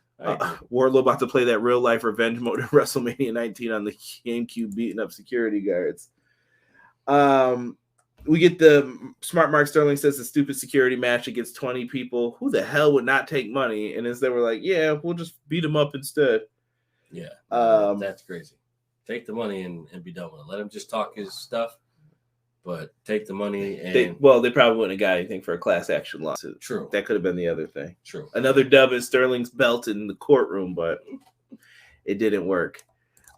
Wardlow about to play that real-life revenge mode at WrestleMania 19 on the GameCube, beating up security guards. We get the Smart Mark Sterling says the stupid security match against 20 people. Who the hell would not take money? And instead we're like, yeah, we'll just beat them up instead. Yeah, that's crazy. Take the money and be done with it. Let him just talk his stuff, but take the money. And they probably wouldn't have got anything for a class action lawsuit. True. That could have been the other thing. True. Another dub in Sterling's belt in the courtroom, but it didn't work.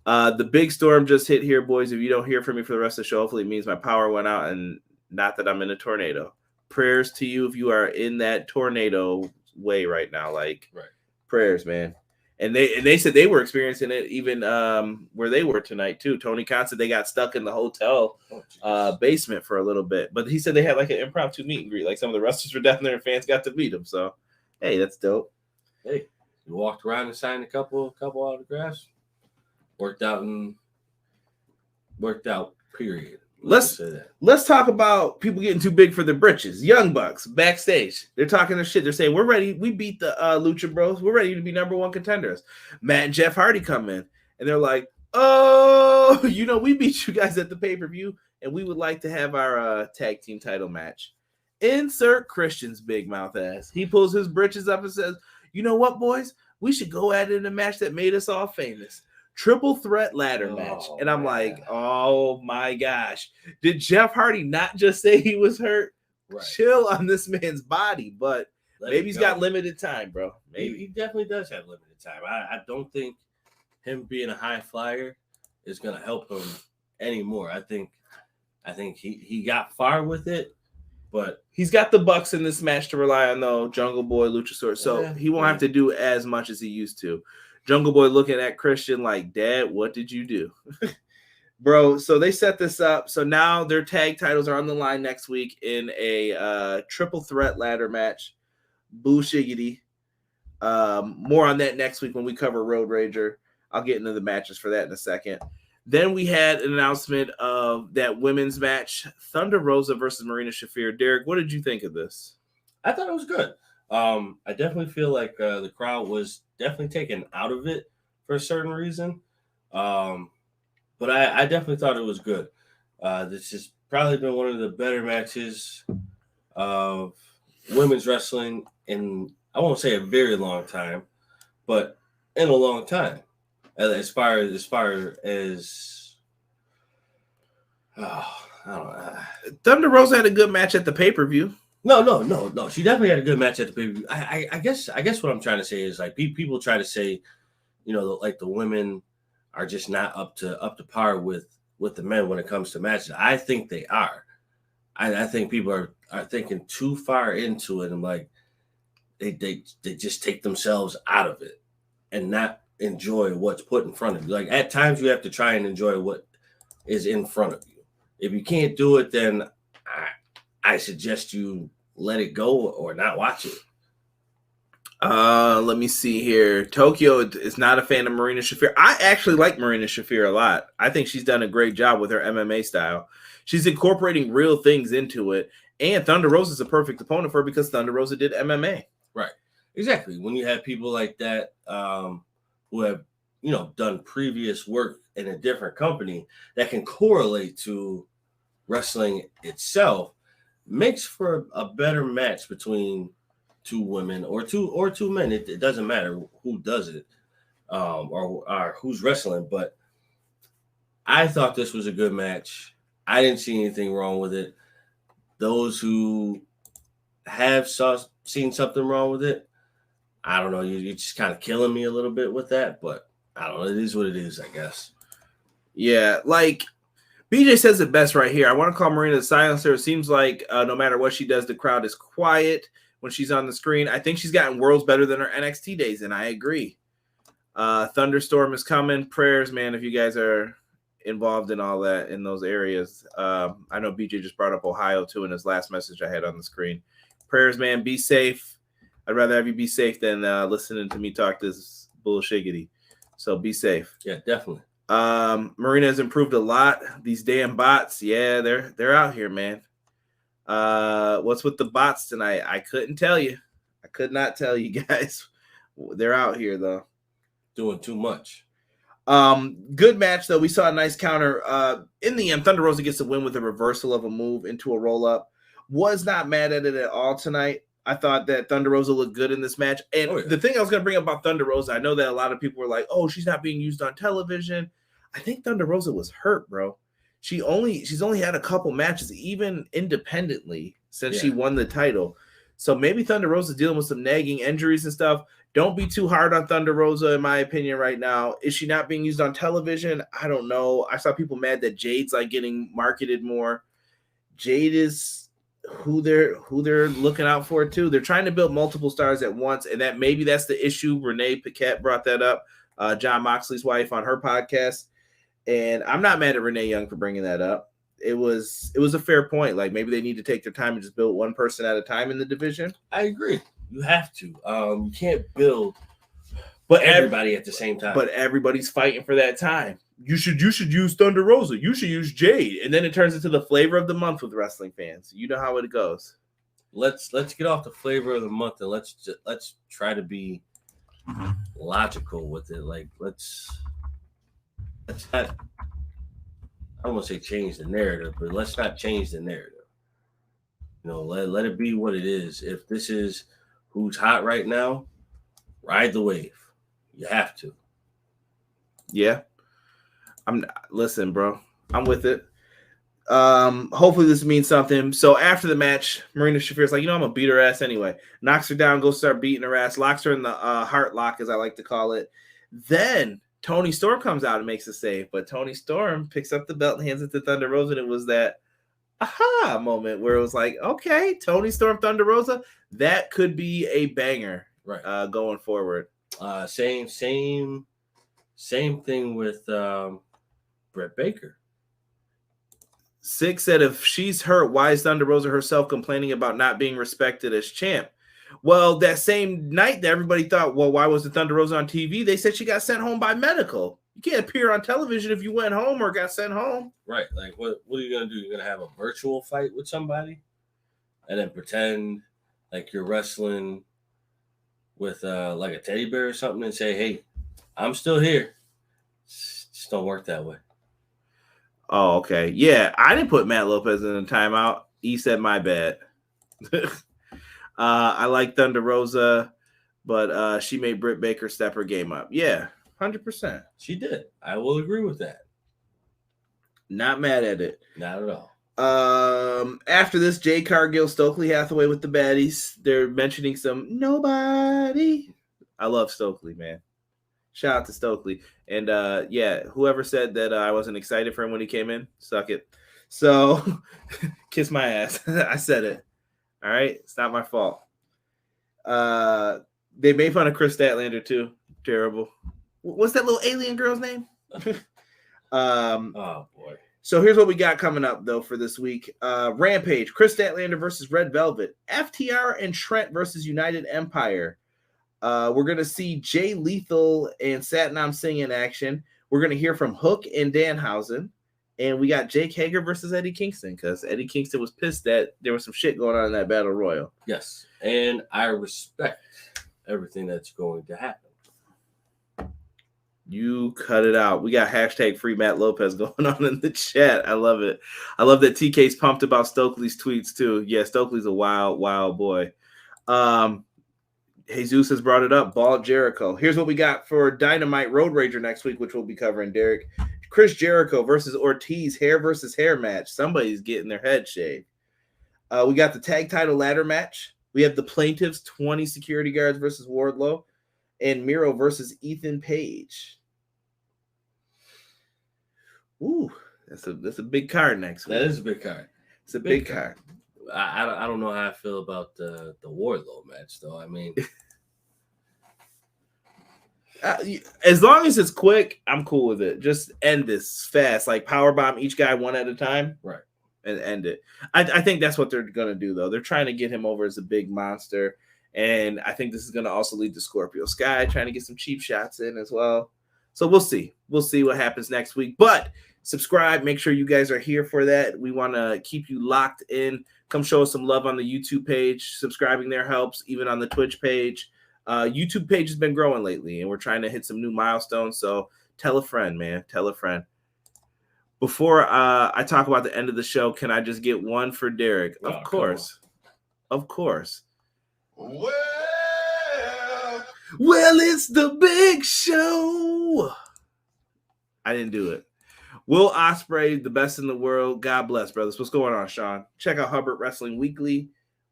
The big storm just hit here, boys. If you don't hear from me for the rest of the show, hopefully it means my power went out and not that I'm in a tornado. Prayers to you if you are in that tornado way right now. Like, right. Prayers, man. And they said they were experiencing it even where they were tonight too. Tony Khan said they got stuck in the hotel basement for a little bit, but he said they had like an impromptu meet and greet. Like some of the wrestlers were down there and fans got to meet them. So, hey, that's dope. Hey, you walked around and signed a couple autographs. Worked out. Period. Let's talk about people getting too big for their britches. Young Bucks backstage, they're talking their shit. They're saying we're ready. We beat the Lucha Bros. We're ready to be number one contenders. Matt and Jeff Hardy come in and they're like, "Oh, we beat you guys at the pay-per-view, and we would like to have our tag team title match." Insert Christian's big mouth ass. He pulls his britches up and says, "You know what, boys? We should go at it in a match that made us all famous." Triple threat ladder match. And I'm like, oh my gosh. Did Jeff Hardy not just say he was hurt? Right. Chill on this man's body, but maybe he's got limited time, bro. Maybe he definitely does have limited time. I don't think him being a high flyer is going to help him anymore. I think he got far with it, but he's got the Bucks in this match to rely on, though. Jungle Boy, Luchasaurus. So he won't have to do as much as he used to. Jungle Boy looking at Christian like, Dad, what did you do? Bro, so they set this up. So now their tag titles are on the line next week in a triple threat ladder match. Bullshiggity. More on that next week when we cover Road Rager. I'll get into the matches for that in a second. Then we had an announcement of that women's match, Thunder Rosa versus Marina Shafir. Derek, what did you think of this? I thought it was good. I definitely feel like the crowd was definitely taken out of it for a certain reason. But I definitely thought it was good. This has probably been one of the better matches of women's wrestling in, I won't say a very long time, but in a long time. As far as I don't know. Thunder Rosa had a good match at the pay-per-view. No. She definitely had a good match at the pay-per-view. I guess what I'm trying to say is like people try to say, like the women are just not up to par with the men when it comes to matches. I think they are. I think people are thinking too far into it and like they just take themselves out of it and not enjoy what's put in front of you. Like at times you have to try and enjoy what is in front of you. If you can't do it, then I suggest you let it go or not watch it. Let me see here. Tokyo is not a fan of Marina Shafir. I actually like Marina Shafir a lot. I think she's done a great job with her MMA style. She's incorporating real things into it. And Thunder Rosa is a perfect opponent for her because Thunder Rosa did MMA. Right. Exactly. When you have people like that who have, done previous work in a different company that can correlate to wrestling itself, makes for a better match between two women or two men. It doesn't matter who does it or who's wrestling, but I thought this was a good match. I didn't see anything wrong with it. Those who have seen something wrong with it, I don't know. You're just kind of killing me a little bit with that, but I don't know. It is what it is, I guess. Yeah, like BJ says it best right here. I want to call Marina the silencer. It seems like no matter what she does, the crowd is quiet when she's on the screen. I think she's gotten worlds better than her NXT days, and I agree. Thunderstorm is coming. Prayers, man, if you guys are involved in all that in those areas. I know BJ just brought up Ohio too in his last message I had on the screen. Prayers, man, be safe. I'd rather have you be safe than listening to me talk this bullshiggity. So be safe. Yeah, definitely. Marina has improved a lot. These damn bots, yeah, they're out here, man. What's with the bots tonight? I couldn't tell you. I could not tell you guys. They're out here though. Doing too much. Good match though. We saw a nice counter. In the end, Thunder Rosa gets a win with a reversal of a move into a roll up. Was not mad at it at all tonight. I thought that Thunder Rosa looked good in this match. And the thing I was going to bring up about Thunder Rosa, I know that a lot of people were like, "Oh, she's not being used on television." I think Thunder Rosa was hurt, bro. She's only had a couple matches, even independently, since she won the title. So maybe Thunder Rosa's dealing with some nagging injuries and stuff. Don't be too hard on Thunder Rosa, in my opinion, right now. Is she not being used on television? I don't know. I saw people mad that Jade's like getting marketed more. Jade is who they're looking out for too. They're trying to build multiple stars at once, and maybe that's the issue. Renee Paquette brought that up, Jon Moxley's wife, on her podcast, and I'm not mad at Renee Young for bringing that up. It was a fair point. Like maybe they need to take their time and just build one person at a time in the division. I agree. You have to. You can't build, everybody at the same time. But everybody's fighting for that time. You should use Thunder Rosa. You should use Jade, and then it turns into the flavor of the month with wrestling fans. You know how it goes. Let's get off the flavor of the month and let's try to be logical with it. Like let's not. I don't want to say change the narrative, but let's not change the narrative. You know, let it be what it is. If this is who's hot right now, ride the wave. You have to. Yeah. Listen, bro. I'm with it. Hopefully this means something. So after the match, Marina Shafir's like, I'm gonna beat her ass anyway. Knocks her down, goes start beating her ass, locks her in the heart lock, as I like to call it. Then Toni Storm comes out and makes a save, but Toni Storm picks up the belt and hands it to Thunder Rosa, and it was that aha moment where it was like, okay, Toni Storm, Thunder Rosa, that could be a banger, right? Going forward. Same thing with Britt Baker. Six said if she's hurt, why is Thunder Rosa herself complaining about not being respected as champ? Well, that same night that everybody thought, well, why was the Thunder Rosa on TV? They said she got sent home by medical. You can't appear on television if you went home or got sent home. Right. Like, what are you going to do? You're going to have a virtual fight with somebody and then pretend like you're wrestling with like a teddy bear or something and say, hey, I'm still here. Just don't work that way. Oh, okay. Yeah, I didn't put Matt Lopez in a timeout. He said my bad. I like Thunder Rosa, but she made Britt Baker step her game up. Yeah, 100%. She did. I will agree with that. Not mad at it. Not at all. After this, Jade Cargill, Stokely Hathaway with the baddies. They're mentioning some nobody. I love Stokely, man. Shout out to Stokely. And yeah, whoever said that I wasn't excited for him when he came in, suck it. So kiss my ass. I said it. All right. It's not my fault. They made fun of Chris Statlander too. Terrible. What's that little alien girl's name? Oh boy. So here's what we got coming up though for this week. Rampage, Chris Statlander versus Red Velvet, FTR and Trent versus United Empire. We're going to see Jay Lethal and Satnam Singh in action. We're going to hear from Hook and Danhausen. And we got Jake Hager versus Eddie Kingston because Eddie Kingston was pissed that there was some shit going on in that Battle Royal. Yes. And I respect everything that's going to happen. You cut it out. We got hashtag free Matt Lopez going on in the chat. I love it. I love that TK's pumped about Stokely's tweets too. Yeah, Stokely's a wild, wild boy. Jesus has brought it up. Ball Jericho. Here's what we got for Dynamite Road Rager next week, which we'll be covering, Derek. Chris Jericho versus Ortiz, hair versus hair match. Somebody's getting their head shaved. We got the tag title ladder match. We have the Plaintiffs, 20 security guards versus Wardlow, and Miro versus Ethan Page. Ooh, that's a big card next week. That is a big card. It's a big card. I don't know how I feel about the Wardlow match though. I mean, As long as it's quick, I'm cool with it. Just end this fast, like powerbomb each guy one at a time, Right, and end it. I think that's what they're gonna do, though. They're trying to get him over as a big monster, and I think this is gonna also lead to Scorpio Sky trying to get some cheap shots in as well. So we'll see. We'll see what happens next week. But subscribe. Make sure you guys are here for that. We want to keep you locked in. Come show us some love on the YouTube page. Subscribing there helps, even on the Twitch page. YouTube page has been growing lately, and we're trying to hit some new milestones. So tell a friend, man. Tell a friend. Before I talk about the end of the show, can I just get one for Derek? Oh, of course. Of course. Well, it's the big show. I didn't do it. Will Ospreay, the best in the world. God bless, brothers. What's going on, Sean? Check out Hubbard Wrestling Weekly.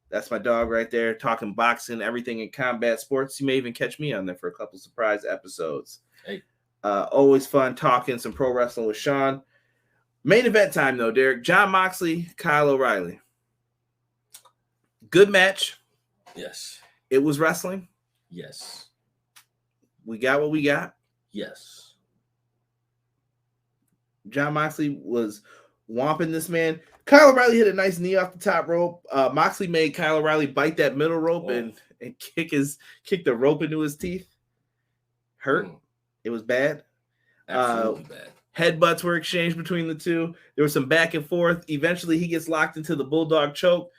That's my dog right there, talking boxing, everything in combat sports. You may even catch me on there for a couple surprise episodes. Hey. Always fun talking some pro wrestling with Sean. Main event time, though, Derek. Jon Moxley, Kyle O'Reilly. Good match. Yes. It was wrestling. Yes. We got what we got. Yes. Jon Moxley was whomping this man. Kyle O'Reilly hit a nice knee off the top rope. Moxley made Kyle O'Reilly bite that middle rope and kick the rope into his teeth. Hurt. It was bad. Absolutely bad. Headbutts were exchanged between the two. There was some back and forth. Eventually, he gets locked into the bulldog choke.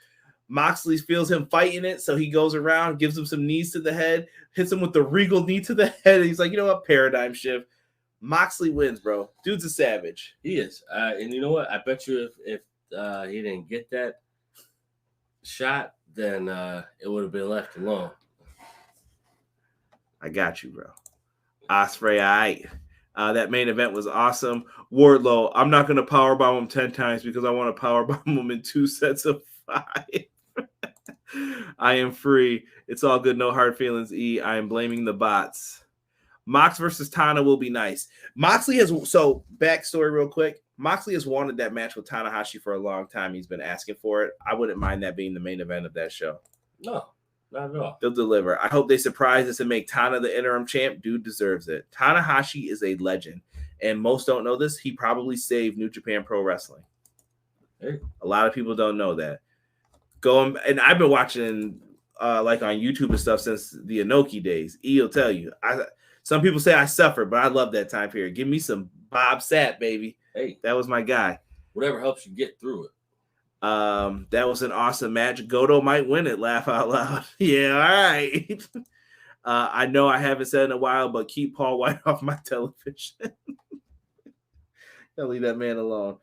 Moxley feels him fighting it, so he goes around, gives him some knees to the head, hits him with the regal knee to the head. And he's like, you know what? Paradigm shift. Moxley wins, bro. Dude's a savage. He is. And you know what? I bet you if he didn't get that shot, then it would have been left alone. I got you, bro. Ospreay, all right. That main event was awesome. Wardlow, I'm not going to powerbomb him 10 times because I want to powerbomb him in 2 sets of 5. I am free. It's all good. No hard feelings, E. I am blaming the bots. Mox versus Tana will be nice. Moxley has, so backstory real quick. Moxley has wanted that match with Tanahashi for a long time. He's been asking for it. I wouldn't mind that being the main event of that show. No, not at all. They'll deliver. I hope they surprise us and make Tana the interim champ. Dude deserves it. Tanahashi is a legend. And most don't know this. He probably saved New Japan Pro Wrestling. Hey. A lot of people don't know that. And I've been watching like on YouTube and stuff since the Inoki days. He'll tell you. Some people say I suffered, but I love that time period. Give me some Bob Sapp, baby. Hey, that was my guy. Whatever helps you get through it. That was an awesome match. Goto might win it. Laugh out loud. Yeah, all right. I know I haven't said in a while, but keep Paul White off my television. I'll leave that man alone.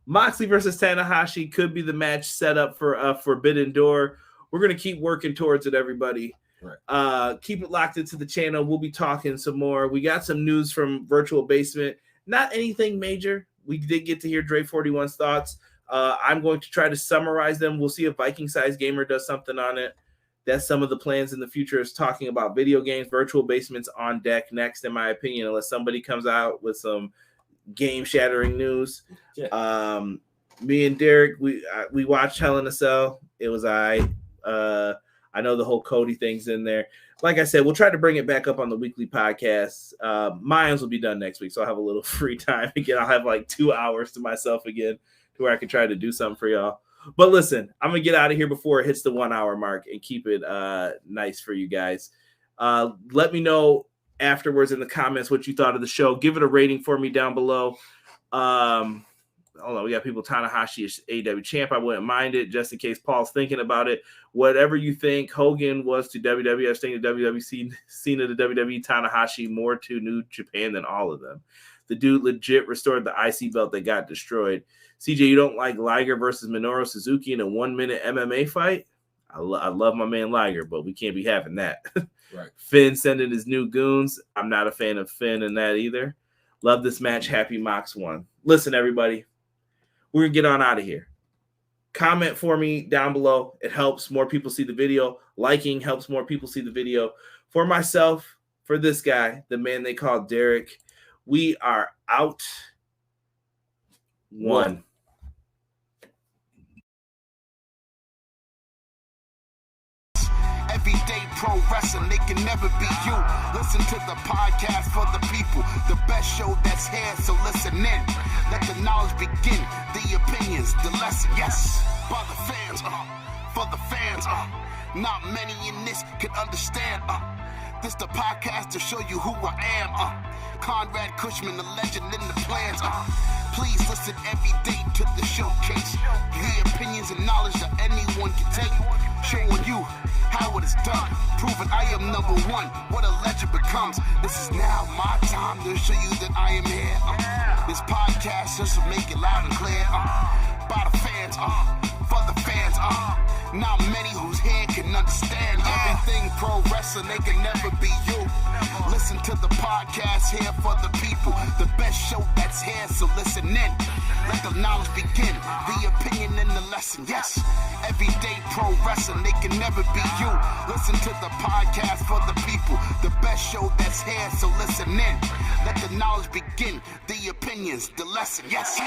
Moxley versus Tanahashi could be the match set up for Forbidden Door. We're going to keep working towards it, everybody. Right. Keep it locked into the channel. We'll be talking some more. We got some news from Virtual Basement. Not anything major. We did get to hear Dre 41's thoughts. I'm going to try to summarize them. We'll see if Viking Size Gamer does something on it. That's some of the plans in the future, is talking about video games. Virtual Basement's on deck next, in my opinion, unless somebody comes out with some game-shattering news. Yeah. Me and Derek, we watched Hell in a Cell. It was I know the whole Cody thing's in there. Like I said, we'll try to bring it back up on the weekly podcast. Mines will be done next week, so I'll have a little free time again. I'll have like 2 hours to myself again to where I can try to do something for y'all. But listen, I'm going to get out of here before it hits the 1 hour mark and keep it nice for you guys. Let me know afterwards in the comments what you thought of the show. Give it a rating for me down below. Hold on, we got people. Tanahashi is AEW champ. I wouldn't mind it, just in case Paul's thinking about it. Whatever you think, Hogan was to WWF, Sting to WWE, Cena to WWE, Tanahashi more to New Japan than all of them. The dude legit restored the IC belt that got destroyed. CJ, you don't like Liger versus Minoru Suzuki in a 1-minute MMA fight? I love my man Liger, but we can't be having that. Right. Finn sending his new goons. I'm not a fan of Finn in that either. Love this match. Happy Mox won. Listen, everybody. We're going to get on out of here. Comment for me down below. It helps more people see the video. Liking helps more people see the video. For myself, for this guy, the man they call Derek, we are out. One. Everyday pro wrestling, they can never be you. Listen to the podcast for the people, the best show that's here, so listen in. Let the knowledge begin, the opinions, the lesson, yes. For the fans, not many in this can understand, This the podcast to show you who I am, Conrad Cushman, the legend in the plans, Please listen every day to the showcase. The opinions and knowledge that anyone can take. Showing you how it is done. Proving I am number one. What a legend becomes. This is now my time to show you that I am here. This podcast just to make it loud and clear. By the fans, for the fans, Not many who's here can understand everything pro wrestling. They can never be you. Listen to the podcast here for the people. The best show that's here, so listen in. Let the knowledge begin, the opinion and the lesson. Yes, everyday pro wrestling, they can never be you. Listen to the podcast for the people. The best show that's here, so listen in. Let the knowledge begin, the opinions, the lesson. Yes.